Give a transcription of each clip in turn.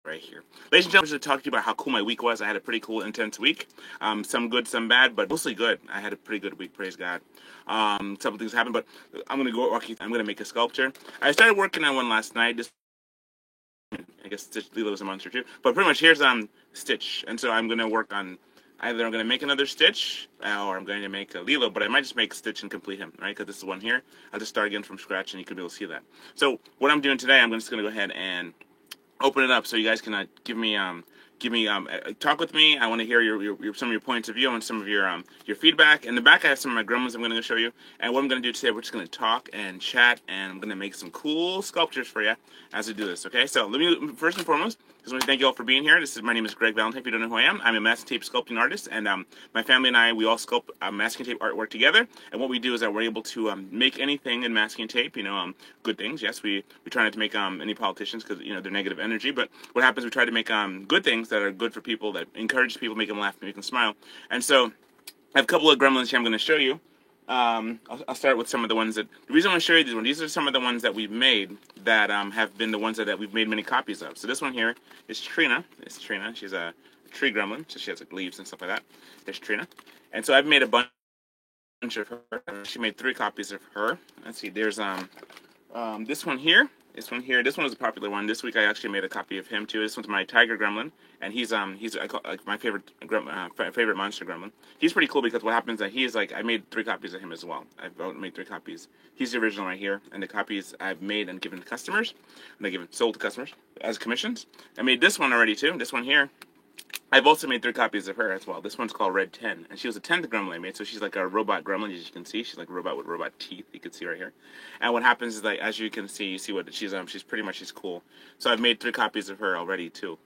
right here. Ladies and gentlemen, I just talk to you about how cool my week was. I had a pretty cool, intense week. Some good, some bad, but mostly good. I had a pretty good week, praise God. Some things happened, but I'm gonna make a sculpture. I started working on one last night. I guess Stitch Lilo's a monster too. But pretty much here's Stitch, and so I'm gonna work on either I'm gonna make another Stitch or I'm going to make a Lilo, but I might just make Stitch and complete him, right? Because this is one here. I'll just start again from scratch, and you can be able to see that. So what I'm doing today, I'm just gonna go ahead and open it up so you guys can talk with me. I want to hear some of your points of view and some of your feedback. In the back, I have some of my gremlins I'm going to show you. And what I'm going to do today, we're just going to talk and chat, and I'm going to make some cool sculptures for you as we do this. Okay, so let me first and foremost just want to thank you all for being here. My name is Greg Valentine. If you don't know who I am, I'm a masking tape sculpting artist, and my family and I, we all sculpt masking tape artwork together. And what we do is that we're able to make anything in masking tape. Good things. Yes, we try not to make any politicians because they're negative energy. But what happens? We try to make good things that are good for people, that encourage people, make them laugh, make them smile. And so I have a couple of gremlins here I'm going to show you. I'll start with some of the ones that, the reason I want to show you these ones, these are some of the ones that we've made that have been the ones that we've made many copies of. So this one here is Trina. It's Trina. She's a tree gremlin, so she has like leaves and stuff like that. There's Trina. And so I've made a bunch of her. She made 3 copies of her. Let's see, there's this one here. This one here. This one was a popular one. This week I actually made a copy of him too. This one's my tiger gremlin, and he's my favorite favorite monster gremlin. He's pretty cool because what happens is that I made 3 copies of him as well. I've made 3 copies. He's the original right here, and the copies I've made and given to customers, and sold to customers as commissions. I made this one already too. This one here. I've also made 3 copies of her as well. This one's called Red 10, and she was a 10th gremlin I made, so she's like a robot gremlin, as you can see. She's like a robot with robot teeth, you can see right here. And what happens is that, as you can see, you see what she's pretty much, she's cool. So I've made 3 copies of her already, too.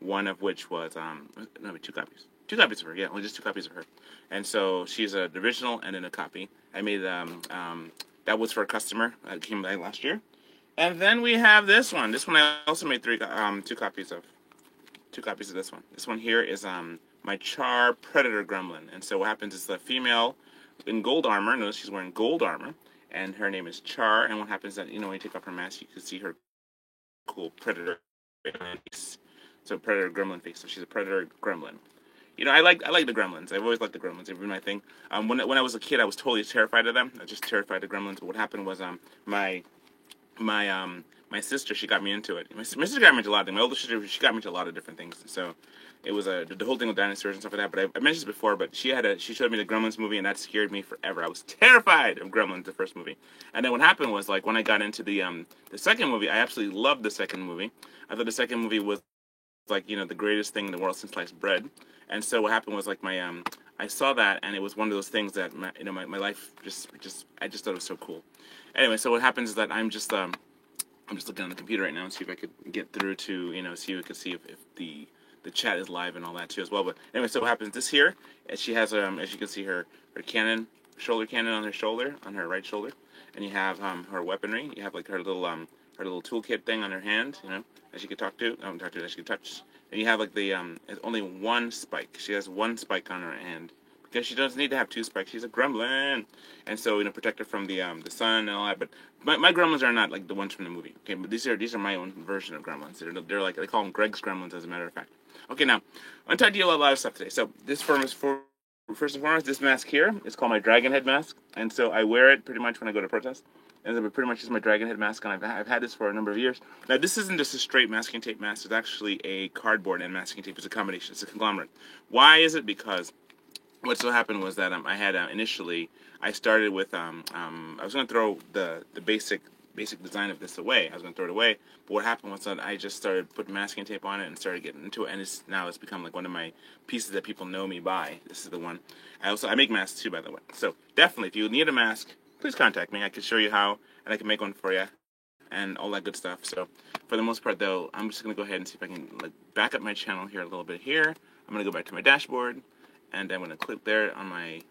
One of which was, no, 2 copies. 2 copies of her, yeah, only just 2 copies of her. And so she's an original and then a copy. I made, that was for a customer that came by last year. And then we have this one. This one I also made 2 copies of. 2 copies of this one. This one here is my Char Predator Gremlin. And so what happens is the female in gold armor, notice she's wearing gold armor, and her name is Char, and what happens is that, when you take off her mask, you can see her cool predator face. So Predator Gremlin face, so she's a Predator Gremlin. I like the gremlins. I've always liked the gremlins. They've been my thing. When I was a kid, I was totally terrified of them. I was just terrified of gremlins. But what happened was my sister, she got me into it. My sister got me into a lot of things. My older sister, she got me into a lot of different things. So it was the whole thing with dinosaurs and stuff like that. But I mentioned this before, but she showed me the Gremlins movie, and that scared me forever. I was terrified of Gremlins, the first movie. And then what happened was, when I got into the second movie, I absolutely loved the second movie. I thought the second movie was the greatest thing in the world since sliced bread. And so what happened was I saw that, and it was one of those things that my life I just thought it was so cool. Anyway, so what happens is that I'm just looking on the computer right now and see if I could get through to, see if the chat is live and all that too as well. But anyway, so what happens this here, she has, as you can see, her shoulder cannon on her shoulder, on her right shoulder. And you have her weaponry. You have her little toolkit thing on her hand, that she could talk to, that she could touch. And you have only 1 spike. She has 1 spike on her hand. Because she doesn't need to have 2 spikes. She's a gremlin. And so, protect her from the sun and all that. But my gremlins are not like the ones from the movie. Okay, but these are my own version of gremlins. They're they call them Greg's gremlins, as a matter of fact. Okay, now, I'm talking to you about a lot of stuff today. So this first and foremost, this mask here is called my dragon head mask. And so I wear it pretty much when I go to protest. And it pretty much is my dragon head mask, and I've had this for a number of years. Now, this isn't just a straight masking tape mask. It's actually a cardboard and masking tape. It's a combination. It's a conglomerate. Why is it? Because what so happened was that I had initially I started with I was going to throw the basic design of this away. I was going to throw it away, but what happened was that I just started putting masking tape on it and started getting into it, and now it's become one of my pieces that people know me by. This is the one. I make masks too, by the way. So definitely, if you need a mask, please contact me. I can show you how, and I can make one for you, and all that good stuff. So for the most part, though, I'm just going to go ahead and see if I can back up my channel here a little bit here. I'm going to go back to my dashboard. And I'm going to click there on my,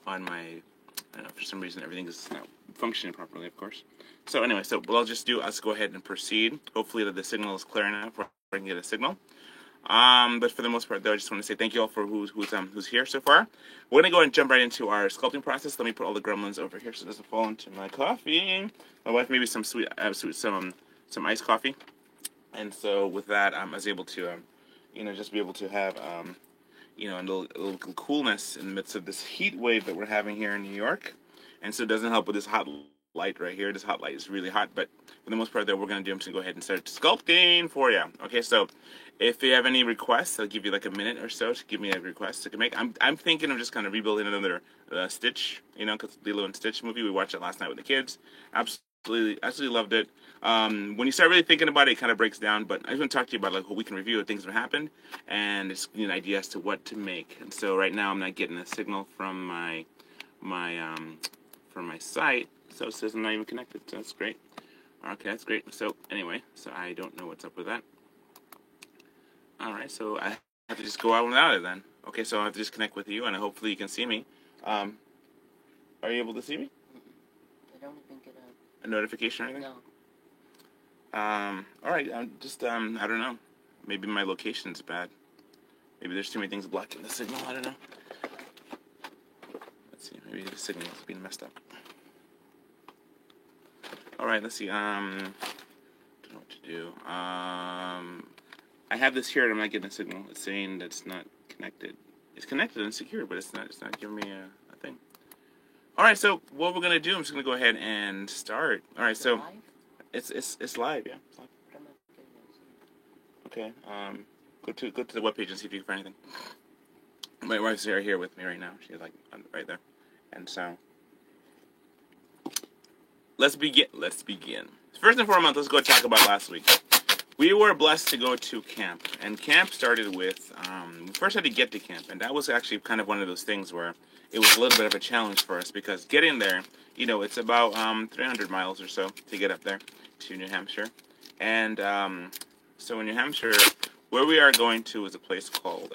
I don't know, for some reason everything is not functioning properly, of course. So anyway, so what I'll just do, I'll just go ahead and proceed. Hopefully the signal is clear enough where I can get a signal. But for the most part, though, I just want to say thank you all for who's here so far. We're going to go and jump right into our sculpting process. Let me put all the gremlins over here so it doesn't fall into my coffee. My wife made me some some iced coffee. And so with that, I was able to, just be able to have, a little coolness in the midst of this heat wave that we're having here in New York. And so it doesn't help with this hot light right here. This hot light is really hot, but for the most part, that we're going to do, I'm just going to go ahead and start sculpting for you. Okay, so if you have any requests, I'll give you like a minute or so to give me a request to make. I'm thinking of just kind of rebuilding another Stitch, because Lilo and Stitch movie, we watched it last night with the kids. Absolutely loved it. When you start really thinking about it, it kind of breaks down. But I just want to talk to you about like what we can review, things that happened, and it's an idea as to what to make. And so right now I'm not getting a signal from my site, so it says I'm not even connected. So that's great. Okay, that's great. So anyway, so I don't know what's up with that. All right, so I have to just go out without it then. Okay, so I have to just connect with you, and hopefully you can see me. Are you able to see me? I don't even get a notification or anything? No. All right. I'm just I don't know. Maybe my location's bad. Maybe there's too many things blocking the signal. I don't know. Let's see. Maybe the signal's being messed up. All right. Let's see. Don't know what to do. I have this here, and I'm not getting a signal. It's saying that it's not connected. It's connected and secure, but it's not giving me a thing. All right. So what we're gonna do? I'm just gonna go ahead and start. All right. So. Live? It's live, yeah. It's live. But I'm not getting it. Okay. Go to the webpage and see if you can find anything. My wife's here with me right now. She's like right there, and so let's begin. First and foremost, let's go talk about last week. We were blessed to go to camp, and camp started with we first had to get to camp, and that was actually kind of one of those things where it was a little bit of a challenge for us because getting there, it's about 300 miles or so to get up there to New Hampshire, and so in New Hampshire, where we are going to is a place called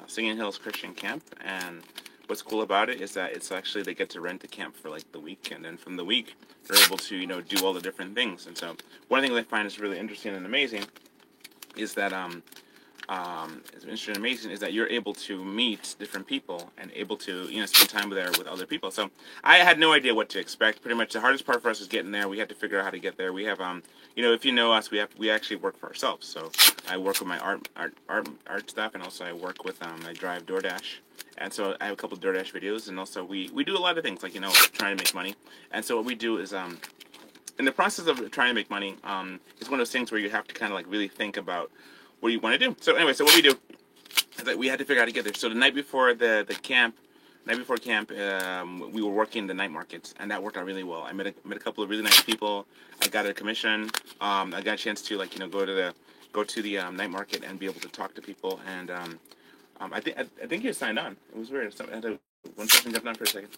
Singing Hills Christian Camp, and what's cool about it is that it's actually they get to rent the camp for like the week, and then from the week they're able to do all the different things. And so one thing that I find is really interesting and amazing is that you're able to meet different people and able to spend time there with other people. So I had no idea what to expect. Pretty much the hardest part for us was getting there. We had to figure out how to get there. We have if you know us, we actually work for ourselves. So I work with my art stuff, and also I work with I drive DoorDash. And so I have a couple of DoorDash videos, and also we do a lot of things like trying to make money. And so what we do is in the process of trying to make money, it's one of those things where you have to kind of like really think about what you want to do. So anyway, so what we do is that we had to figure out how to get there. So the night before camp, we were working the night markets, and that worked out really well. I met a couple of really nice people. I got a commission. I got a chance to go to the night market and be able to talk to people. And I think you signed on. It was weird. So one person jumped on for a second.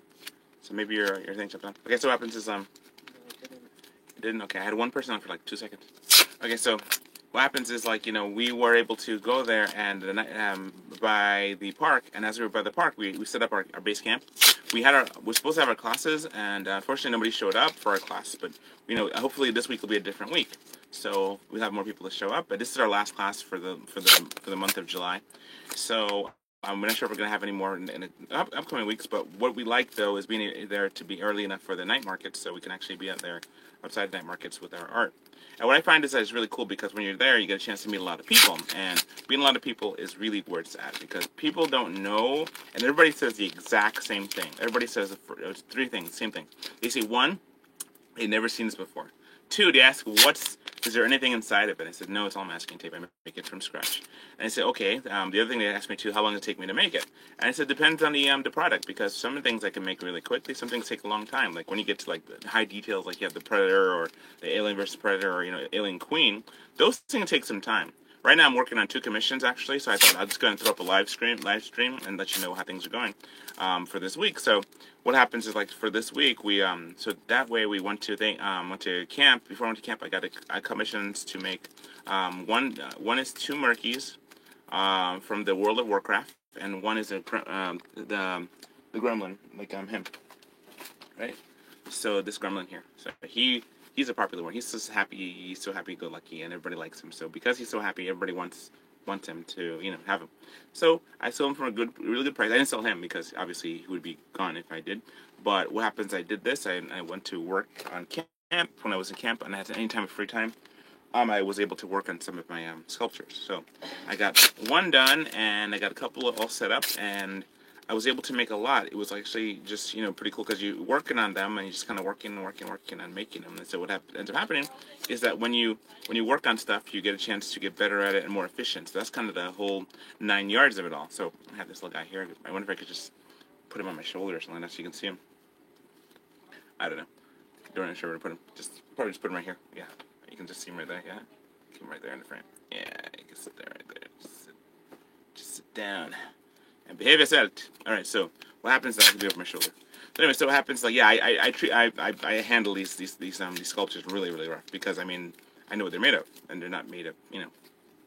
So maybe your thing jumped on. Okay, so what happens is No, it didn't. it didn't. Okay, I had one person on for like 2 seconds. Okay, so what happens is we were able to go there and by the park, and as we were by the park, we set up our base camp. We're supposed to have our classes, and unfortunately nobody showed up for our class. But hopefully this week will be a different week, so we'll have more people to show up. But this is our last class for the month of July, so. We're not sure if we're going to have any more in the upcoming weeks, but what we like, though, is being there to be early enough for the night markets so we can actually be out there outside night markets with our art. And what I find is that it's really cool because when you're there, you get a chance to meet a lot of people. And meeting a lot of people is really where it's at because people don't know, and everybody says the exact same thing. Everybody says three things, same thing. They say, one, they've never seen this before. Two, they ask, is there anything inside of it? I said, no, it's all masking tape. I make it from scratch. And I said, okay. The other thing they asked me too, how long does it take me to make it? And I said, depends on the product because some things I can make really quickly. Some things take a long time. Like when you get to like the high details, like you have the Predator or the Alien versus Predator or Alien Queen, those things take some time. Right now I'm working on 2 commissions actually, so I thought I was just going to throw up a live stream and let you know how things are going for this week. So what happens is like for this week we so that way we went to camp. Before I went to camp, I commissions to make one is 2 Murkies from the World of Warcraft, and one is the Gremlin, like him, right? So this Gremlin here, so he's a popular one. He's just happy. He's so happy-go-lucky, and everybody likes him. So because he's so happy, everybody wants him to have him. So I sold him for a really good price. I didn't sell him because obviously he would be gone if I did. But what happens? I did this. I went to work on camp when I was in camp, and I had any time of free time. I was able to work on some of my sculptures. So I got one done, and I got a couple all set up, and I was able to make a lot. It was actually just pretty cool because you're working on them, and you're just kind of working on making them. And so what ends up happening is that when you work on stuff, you get a chance to get better at it and more efficient. So that's kind of the whole 9 yards of it all. So I have this little guy here. I wonder if I could just put him on my shoulder or something like that so you can see him. I don't know. Don't know sure where to put him. Probably just put him right here. Yeah. You can just see him right there, yeah? Keep him right there in the frame. Yeah, you can sit there right there. Just sit down. And behave yourself. Alright, so what happens is I can be over my shoulder. So anyway, so what happens like I handle these sculptures really, really rough because I know what they're made of. And they're not made of,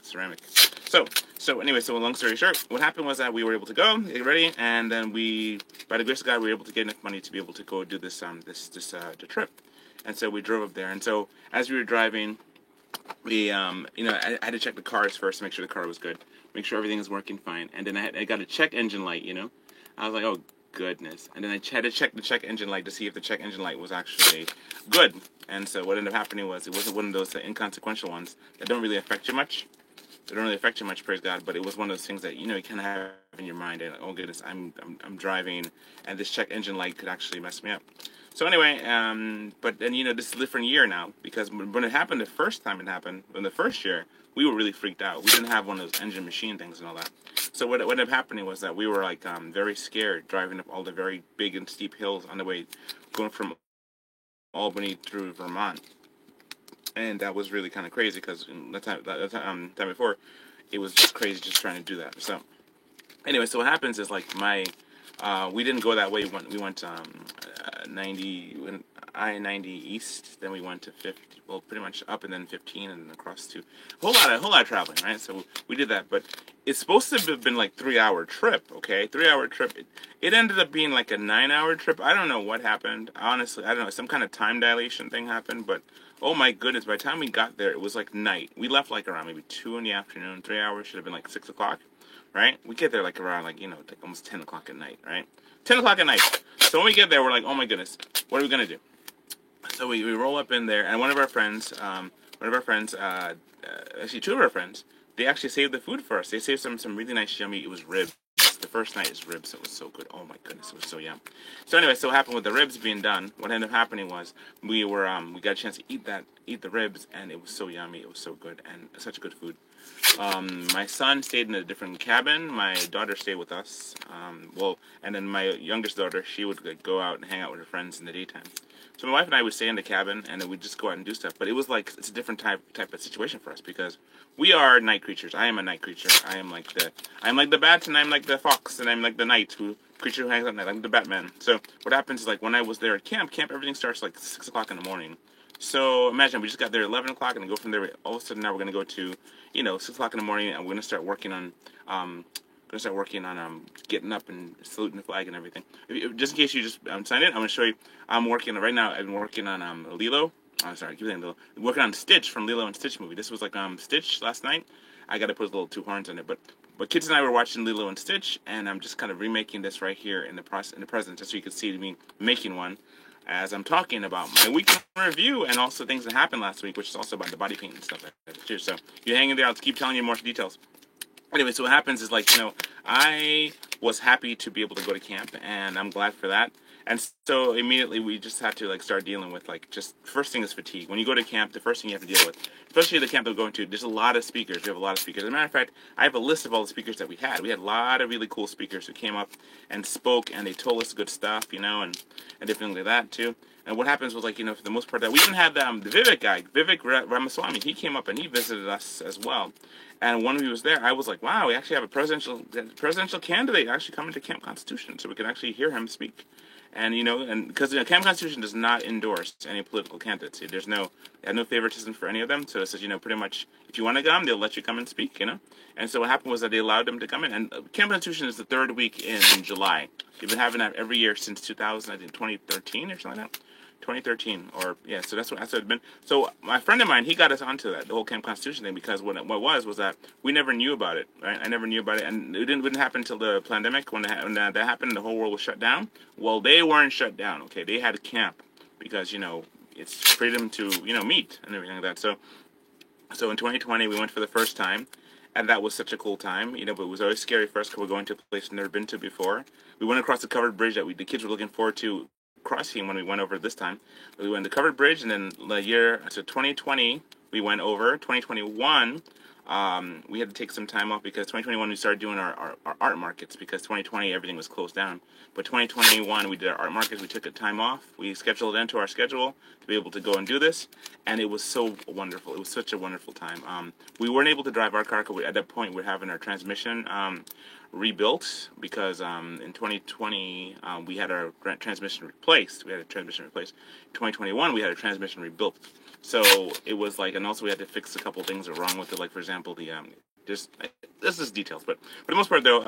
ceramic. So anyway, so long story short, what happened was that we were able to go, get ready, and then by the grace of God, we were able to get enough money to be able to go do the trip. And so we drove up there, and so as we were driving, I had to check the cars first to make sure the car was good, make sure everything is working fine, and then I got a check engine light, I was like, oh goodness, and then I had to check the check engine light to see if the check engine light was actually good, and so what ended up happening was it wasn't one of those inconsequential ones that don't really affect you much. They don't really affect you much, praise God, but it was one of those things that you kind of have in your mind, and oh goodness, I'm driving, and this check engine light could actually mess me up. So anyway, but then this is a different year now because when it happened the first time it happened, in the first year, we were really freaked out. We didn't have one of those engine machine things and all that. So what ended up happening was that we were like very scared driving up all the very big and steep hills on the way going from Albany through Vermont. And that was really kind of crazy because the time before, it was just crazy just trying to do that. So anyway, so what happens is like we didn't go that way. We went 90 I-90 east. Then we went to 50. Well, pretty much up and then 15 and then across to a whole lot of traveling, right? So we did that, but it's supposed to have been like 3-hour trip. Okay, 3-hour trip. It ended up being like a 9-hour trip. I don't know what happened. Honestly, I don't know. Some kind of time dilation thing happened, but oh my goodness! By the time we got there, it was like night. We left like around maybe 2 in the afternoon. 3 hours should have been like 6 o'clock. Right? We get there like around like almost 10 o'clock at night, right? 10 o'clock at night. So when we get there, we're like, oh my goodness, what are we gonna do? So we roll up in there, and one of our friends, actually 2 of our friends, they actually saved the food for us. They saved some really nice yummy. It was ribs. The first night is ribs. It was so good. Oh my goodness, it was so yum. So anyway, so what happened with the ribs being done? What ended up happening was we got a chance to eat the ribs, and it was so yummy. It was so good and such good food. My son stayed in a different cabin. My daughter stayed with us. And then my youngest daughter, she would go out and hang out with her friends in the daytime. So my wife and I would stay in the cabin, and then we'd just go out and do stuff. But it was like it's a different type of situation for us because we are night creatures. I am a night creature. I'm like the bat, and I'm like the fox, and I'm like the creature who hangs out at night. I'm the Batman. So what happens is like when I was there at camp, everything starts like 6 o'clock in the morning. So imagine we just got there at 11 o'clock and go from there. All of a sudden now we're going to go to 6 o'clock in the morning, and we're going to start working on getting up and saluting the flag and everything. Just in case you just signed in, I'm going to show you. I'm working right now. I've been working on Lilo. Sorry, keep saying Lilo. I'm working on Stitch from Lilo and Stitch movie. This was like Stitch last night. I got to put a little 2 horns on it, but kids and I were watching Lilo and Stitch, and I'm just kind of remaking this right here in the present, just so you can see me making one as I'm talking about my weekly review and also things that happened last week, which is also about the body paint and stuff like that too. So you hang in there. I'll keep telling you more details. Anyway, so what happens is like, I was happy to be able to go to camp, and I'm glad for that. And so immediately we just had to like start dealing with like just first thing is fatigue. When you go to camp, the first thing you have to deal with, especially the camp that we're going to, there's a lot of speakers. We have a lot of speakers. As a matter of fact, I have a list of all the speakers that we had. We had a lot of really cool speakers who came up and spoke, and they told us good stuff, and different things like that too. And what happens was like, for the most part, that we even had the Vivek guy, Vivek Ramaswamy. He came up and he visited us as well. And when he was there, I was like, wow, we actually have a presidential candidate actually coming to Camp Constitution, so we can actually hear him speak. And because Camp Constitution does not endorse any political candidates. They had no favoritism for any of them. So it says, pretty much, if you want to come, they'll let you come and speak. And so what happened was that they allowed them to come in. And Camp Constitution is the 3rd week in July. They've been having that every year since 2013 or something like that. 2013, so that's what it's been. So my friend of mine, he got us onto that, the whole Camp Constitution thing, because what was that we never knew about it, right? I never knew about it, and it wouldn't happen until the pandemic. When that happened, the whole world was shut down. Well, they weren't shut down, okay? They had a camp, because, it's freedom to, meet and everything like that. So So in 2020, we went for the first time, and that was such a cool time, you know. But it was always scary for us because we're going to a place we've never been to before. We went across the covered bridge that the kids were looking forward to crossing when we went over this time. We went the covered bridge, and then the year, so 2020, we went over. 2021, we had to take some time off because 2021 we started doing our art markets because 2020 everything was closed down. But 2021 we did our art markets. We took a time off. We scheduled it into our schedule to be able to go and do this, and it was so wonderful. It was such a wonderful time. We weren't able to drive our car because at that point we're having our transmission rebuilt because in 2020 we had our transmission replaced. We had a transmission replaced. In 2021 we had a transmission rebuilt. So it was like, and also we had to fix a couple things that were wrong with it. Like for example, the just this is details, but for the most part though,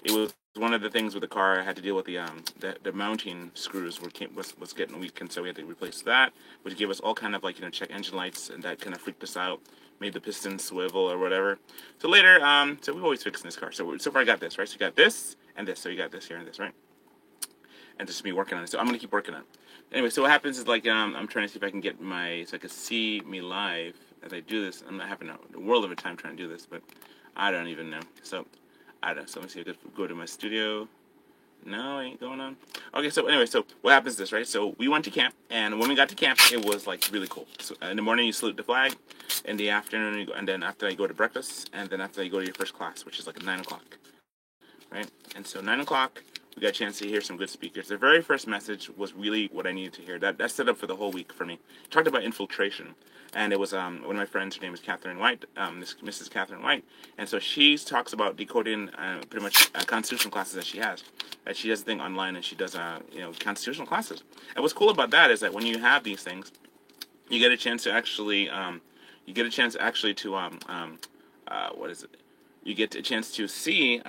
it was one of the things with the car. I had to deal with the mounting screws was getting weak, and so we had to replace that, which gave us all kind of like check engine lights, and that kind of freaked us out. Made the piston swivel or whatever. So later, so we've always fixing this car. So far I got this, right? So you got this and this. So you got this here and this, right? And just me working on it. So I'm gonna keep working on it. Anyway, so what happens is like I'm trying to see if I can get so I can see me live as I do this. I'm not having a world of a time trying to do this, but I don't even know. So I don't. So let me see. I could go to my studio. No, ain't going on. Okay, so anyway, so what happens is this, right? So we went to camp, and when we got to camp, it was like really cool. So in the morning you salute the flag, in the afternoon, and then after you go to breakfast, and then after you go to your first class, which is like at 9 o'clock, right? And so 9 o'clock, we got a chance to hear some good speakers. The very first message was really what I needed to hear. That set up for the whole week for me. Talked about infiltration, and it was one of my friends. Her name is Catherine White, Mrs. Catherine White, and so she talks about decoding pretty much constitutional classes that she has. That she does a thing online, and she does constitutional classes. And what's cool about that is that when you have these things, you get a chance to actually what is it? You get a chance to see.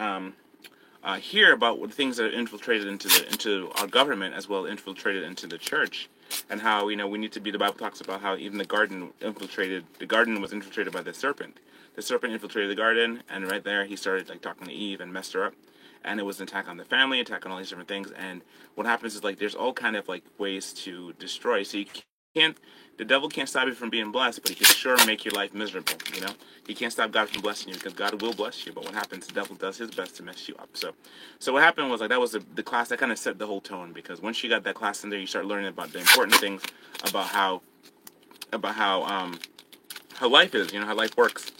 Hear about what things that are infiltrated into our government as well infiltrated into the church, and how we need to be. The Bible talks about how even the garden was infiltrated by the serpent. The serpent infiltrated the garden, and right there he started like talking to Eve and messed her up, and it was an attack on the family, attack on all these different things. And what happens is like there's all kind of like ways to destroy. So the devil can't stop you from being blessed, but he can sure make your life miserable. He can't stop God from blessing you because God will bless you. But what happens? The devil does his best to mess you up. So what happened was like that was the class that kind of set the whole tone, because once you got that class in there, you start learning about the important things about how life is, how life works,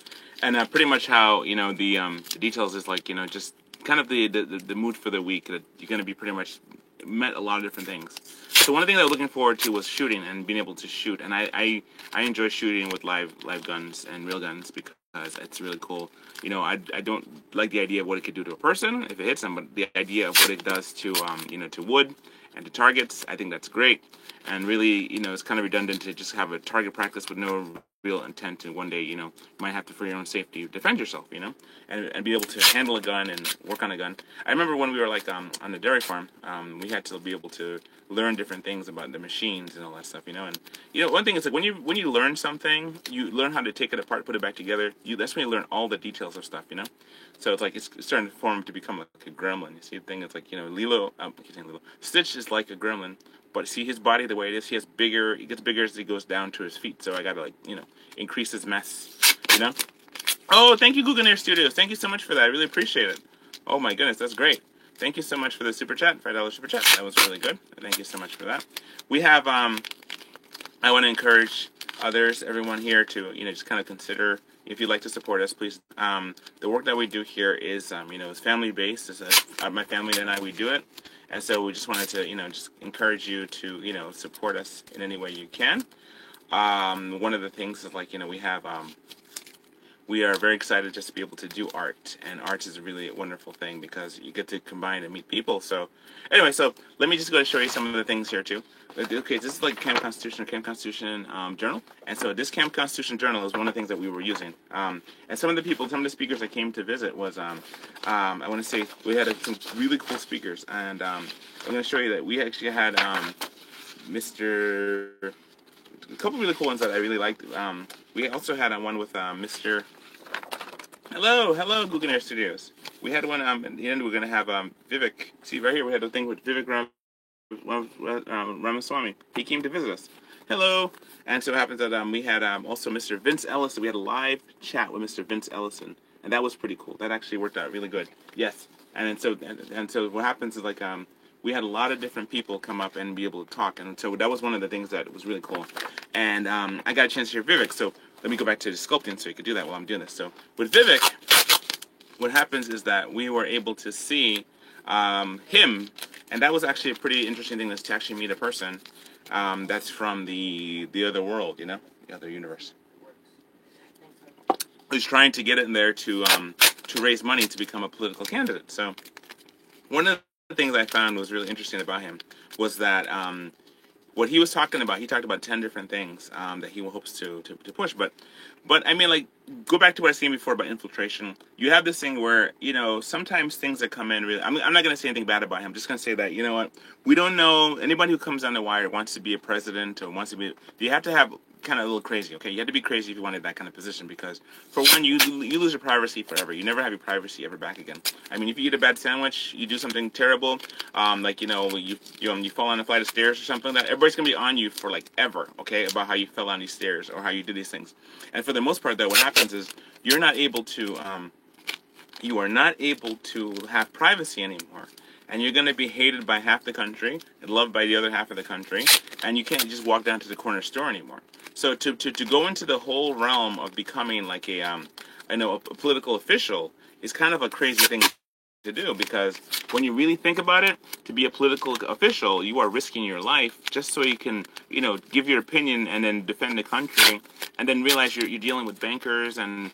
and pretty much how the details is like just kind of the mood for the week that you're going to be pretty much met a lot of different things. So one of the things I was looking forward to was shooting and being able to shoot, and I enjoy shooting with live guns and real guns because it's really cool. I don't like the idea of what it could do to a person if it hits them, but the idea of what it does to to wood and to targets, I think that's great. And really, it's kind of redundant to just have a target practice with no real intent to one day, you might have to, for your own safety, defend yourself, and be able to handle a gun and work on a gun. I remember when we were like on the dairy farm, we had to be able to learn different things about the machines and all that stuff, and one thing is like when you learn something, you learn how to take it apart, put it back together. That's when you learn all the details of stuff, So it's like it's starting to form to become like a gremlin. You see the thing? It's like Lilo. I keep saying Lilo. Stitch is like a gremlin. But see his body the way it is. He gets bigger as he goes down to his feet. So I gotta increase his mess. Oh, thank you, Google Air Studios. Thank you so much for that. I really appreciate it. Oh my goodness, that's great. Thank you so much for the super chat, $5 super chat. That was really good. Thank you so much for that. We have I want to encourage everyone here to just kind of consider, if you'd like to support us, please. The work that we do here is it's family based. My family and I, we do it. And so we just wanted to, just encourage you to, support us in any way you can. One of the things is like, we are very excited just to be able to do art. And art is really a wonderful thing because you get to combine and meet people. So anyway, so let me just go and show you some of the things here too. Okay, this is like Camp Constitution Journal. And so this Camp Constitution Journal is one of the things that we were using. And some of the speakers that came to visit was, I want to say we had some really cool speakers. And I'm going to show you that we actually had a couple really cool ones that I really liked. We also had one with Mr. Hello, Google Air Studios. We had one, at the end we're going to have Vivek. See right here, we had a thing with Vivek Ramaswamy. He came to visit us. Hello. And so it happens that we had also Mr. Vince Ellison. We had a live chat with Mr. Vince Ellison, and that was pretty cool. That actually worked out really good. Yes. And so what happens is like we had a lot of different people come up and be able to talk, and so that was one of the things that was really cool. And I got a chance to hear Vivek. So let me go back to the sculpting so you could do that while I'm doing this. So with Vivek, what happens is that we were able to see him, and that was actually a pretty interesting thing, is to actually meet a person that's from the other world, the other universe. Who's trying to get in there to raise money to become a political candidate. So one of the things I found was really interesting about him was that what he was talking about, he talked about 10 different things that he hopes to push. But I mean, like, go back to what I was saying before about infiltration. You have this thing where, sometimes things that come in really, I'm not going to say anything bad about him. I'm just going to say that, you know what, we don't know, anybody who comes on the wire wants to be a president or wants to be, you have to have kind of a little crazy, okay? You have to be crazy if you wanted that kind of position, because for one, you lose your privacy forever. You never have your privacy ever back again. I mean, if you eat a bad sandwich, you do something terrible, like, you fall on a flight of stairs or something like that, everybody's gonna be on you for like ever, okay, about how you fell on these stairs or how you did these things. And for the most part, though, what happens is you are not able to have privacy anymore. And you're going to be hated by half the country and loved by the other half of the country, and you can't just walk down to the corner store anymore. So to go into the whole realm of becoming like a political official is kind of a crazy thing to do, because when you really think about it, to be a political official, you are risking your life just so you can, give your opinion and then defend the country, and then realize you're dealing with bankers and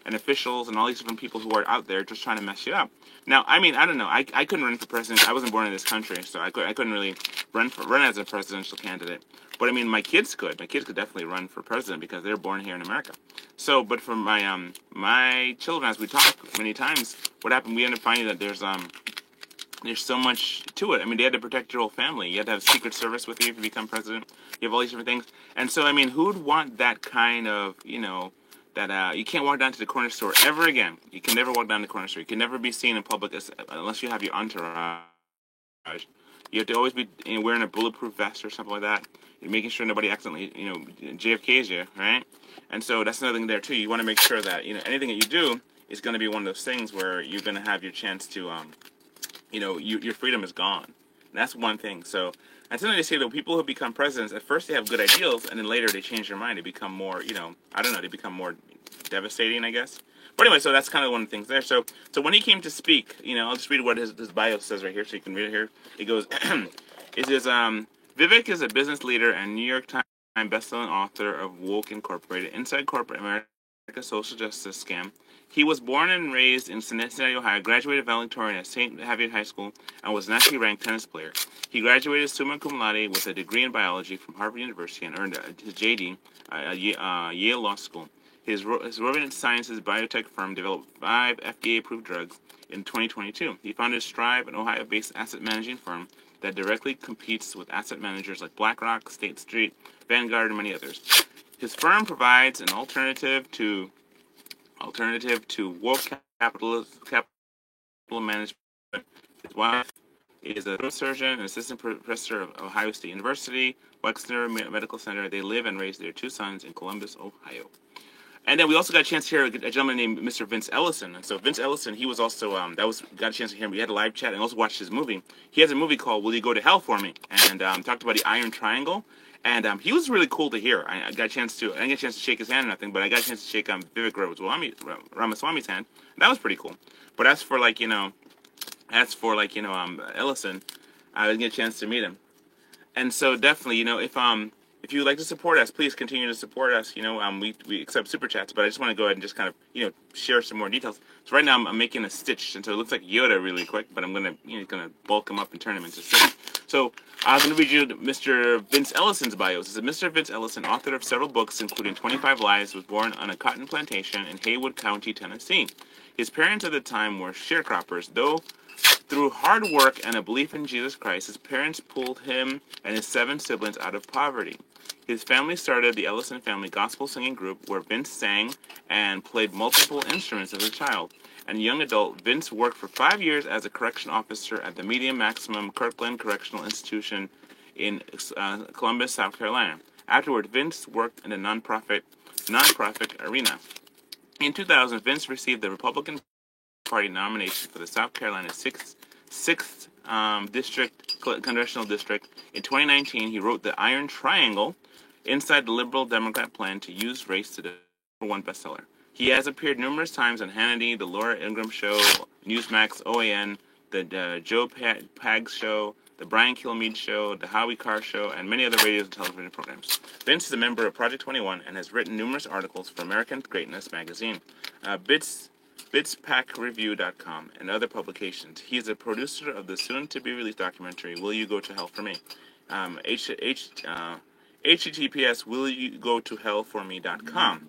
officials and all these different people who are out there just trying to mess you up. Now, I mean, I don't know. I couldn't run for president. I wasn't born in this country, so I couldn't really run as a presidential candidate. But I mean, my kids could. My kids could definitely run for president because they're born here in America. So, but for my children, as we talk many times, what happened? We ended up finding that there's so much to it. I mean, they had to protect your whole family. You had to have Secret Service with you if you become president. You have all these different things. And so, I mean, who'd want that kind of, that you can't walk down to the corner store ever again. You can never walk down the corner store. You can never be seen in public unless you have your entourage. You have to always be wearing a bulletproof vest or something like that. You're making sure nobody accidentally, JFKs you, right? And so that's another thing there too. You want to make sure that, anything that you do is going to be one of those things where you're going to have your chance to, your freedom is gone. And that's one thing. So, and sometimes they say that people who become presidents, at first they have good ideals, and then later they change their mind. They become more, they become more devastating, I guess. But anyway, so that's kind of one of the things there. So when he came to speak, I'll just read what his bio says right here, so you can read it here. It goes, it says, Vivek is a business leader and New York Times bestselling author of Woke Incorporated, Inside Corporate America's Social Justice Scam. He was born and raised in Cincinnati, Ohio, graduated valedictorian at St. Xavier High School, and was a nationally ranked tennis player. He graduated summa cum laude with a degree in biology from Harvard University and earned his JD at Yale Law School. His Roivant Sciences biotech firm developed 5 FDA-approved drugs in 2022. He founded Strive, an Ohio-based asset managing firm that directly competes with asset managers like BlackRock, State Street, Vanguard, and many others. His firm provides an alternative to woke capital management. His wife is a surgeon and assistant professor of Ohio State University, Wexner Medical Center. They live and raise their 2 sons in Columbus, Ohio. And then we also got a chance to hear a gentleman named Mr. Vince Ellison. And so Vince Ellison, he was also, got a chance to hear him. We had a live chat and also watched his movie. He has a movie called Will You Go to Hell For Me? And talked about the Iron Triangle. And he was really cool to hear. I got a chance to, I didn't get a chance to shake his hand or nothing, but I got a chance to shake Vivek Ramaswamy's hand. And that was pretty cool. But as for Ellison, I didn't get a chance to meet him. And so definitely, if you would like to support us, please continue to support us. We accept super chats, but I just want to go ahead and just kind of, share some more details. So right now I'm making a Stitch, and so it looks like Yoda really quick, but I'm gonna bulk him up and turn him into Stitch. So I'm gonna read you Mr. Vince Ellison's bio. It says, Mr. Vince Ellison, author of several books, including 25 Lives, was born on a cotton plantation in Haywood County, Tennessee. His parents at the time were sharecroppers, though. Through hard work and a belief in Jesus Christ, his parents pulled him and his 7 siblings out of poverty. His family started the Ellison Family Gospel Singing Group, where Vince sang and played multiple instruments as a child. And young adult, Vince worked for 5 years as a correction officer at the Medium Maximum Kirkland Correctional Institution in Columbus, South Carolina. Afterward, Vince worked in the nonprofit arena. In 2000, Vince received the Republican Party nomination for the South Carolina 6th Congressional District. In 2019, he wrote The Iron Triangle inside the Liberal Democrat plan to use race to the #1 bestseller. He has appeared numerous times on Hannity, The Laura Ingraham Show, Newsmax, OAN, the Joe Pags Show, The Brian Kilmeade Show, The Howie Carr Show, and many other radio and television programs. Vince is a member of Project 21 and has written numerous articles for American Greatness magazine, BitsPackReview.com, and other publications. He is a producer of the soon-to-be-released documentary, Will You Go to Hell for Me? HTTPS, willyougotohellforme.com.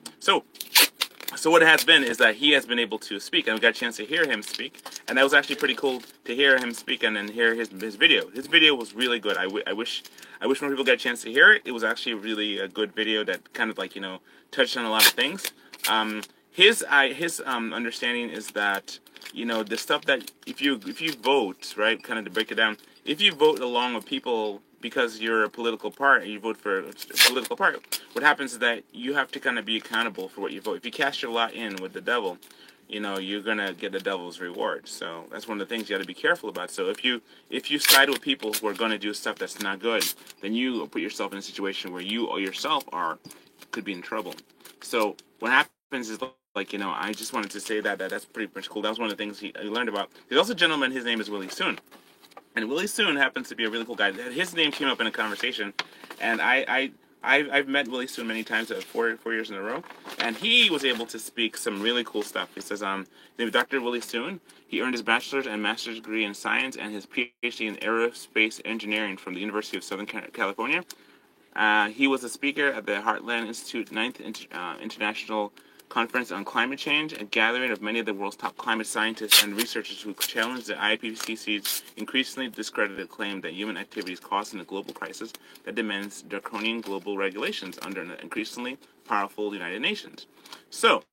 So what it has been is that he has been able to speak, and we got a chance to hear him speak, and that was actually pretty cool to hear him speak and then hear his video. His video was really good. I wish more people got a chance to hear it. It was actually really a good video that kind of like, touched on a lot of things. His understanding is that, the stuff that if you vote, right, kind of to break it down, if you vote along with people because you're a political party, you vote for a political party, what happens is that you have to kind of be accountable for what you vote. If you cast your lot in with the devil, you're gonna get the devil's reward. So that's one of the things you got to be careful about. So if you side with people who are going to do stuff that's not good, then you put yourself in a situation where you yourself could be in trouble. So what happens is, like, I just wanted to say that's pretty much cool. That was one of the things he learned about. There's also a gentleman, his name is Willie Soon. And Willie Soon happens to be a really cool guy. His name came up in a conversation, and I've met Willie Soon many times, 4 years in a row, and he was able to speak some really cool stuff. He says, his name is Dr. Willie Soon. He earned his bachelor's and master's degree in science and his PhD in aerospace engineering from the University of Southern California. He was a speaker at the Heartland Institute 9th International Conference on Climate Change, a gathering of many of the world's top climate scientists and researchers who challenged the IPCC's increasingly discredited claim that human activities causing a global crisis that demands draconian global regulations under an increasingly powerful United Nations. So,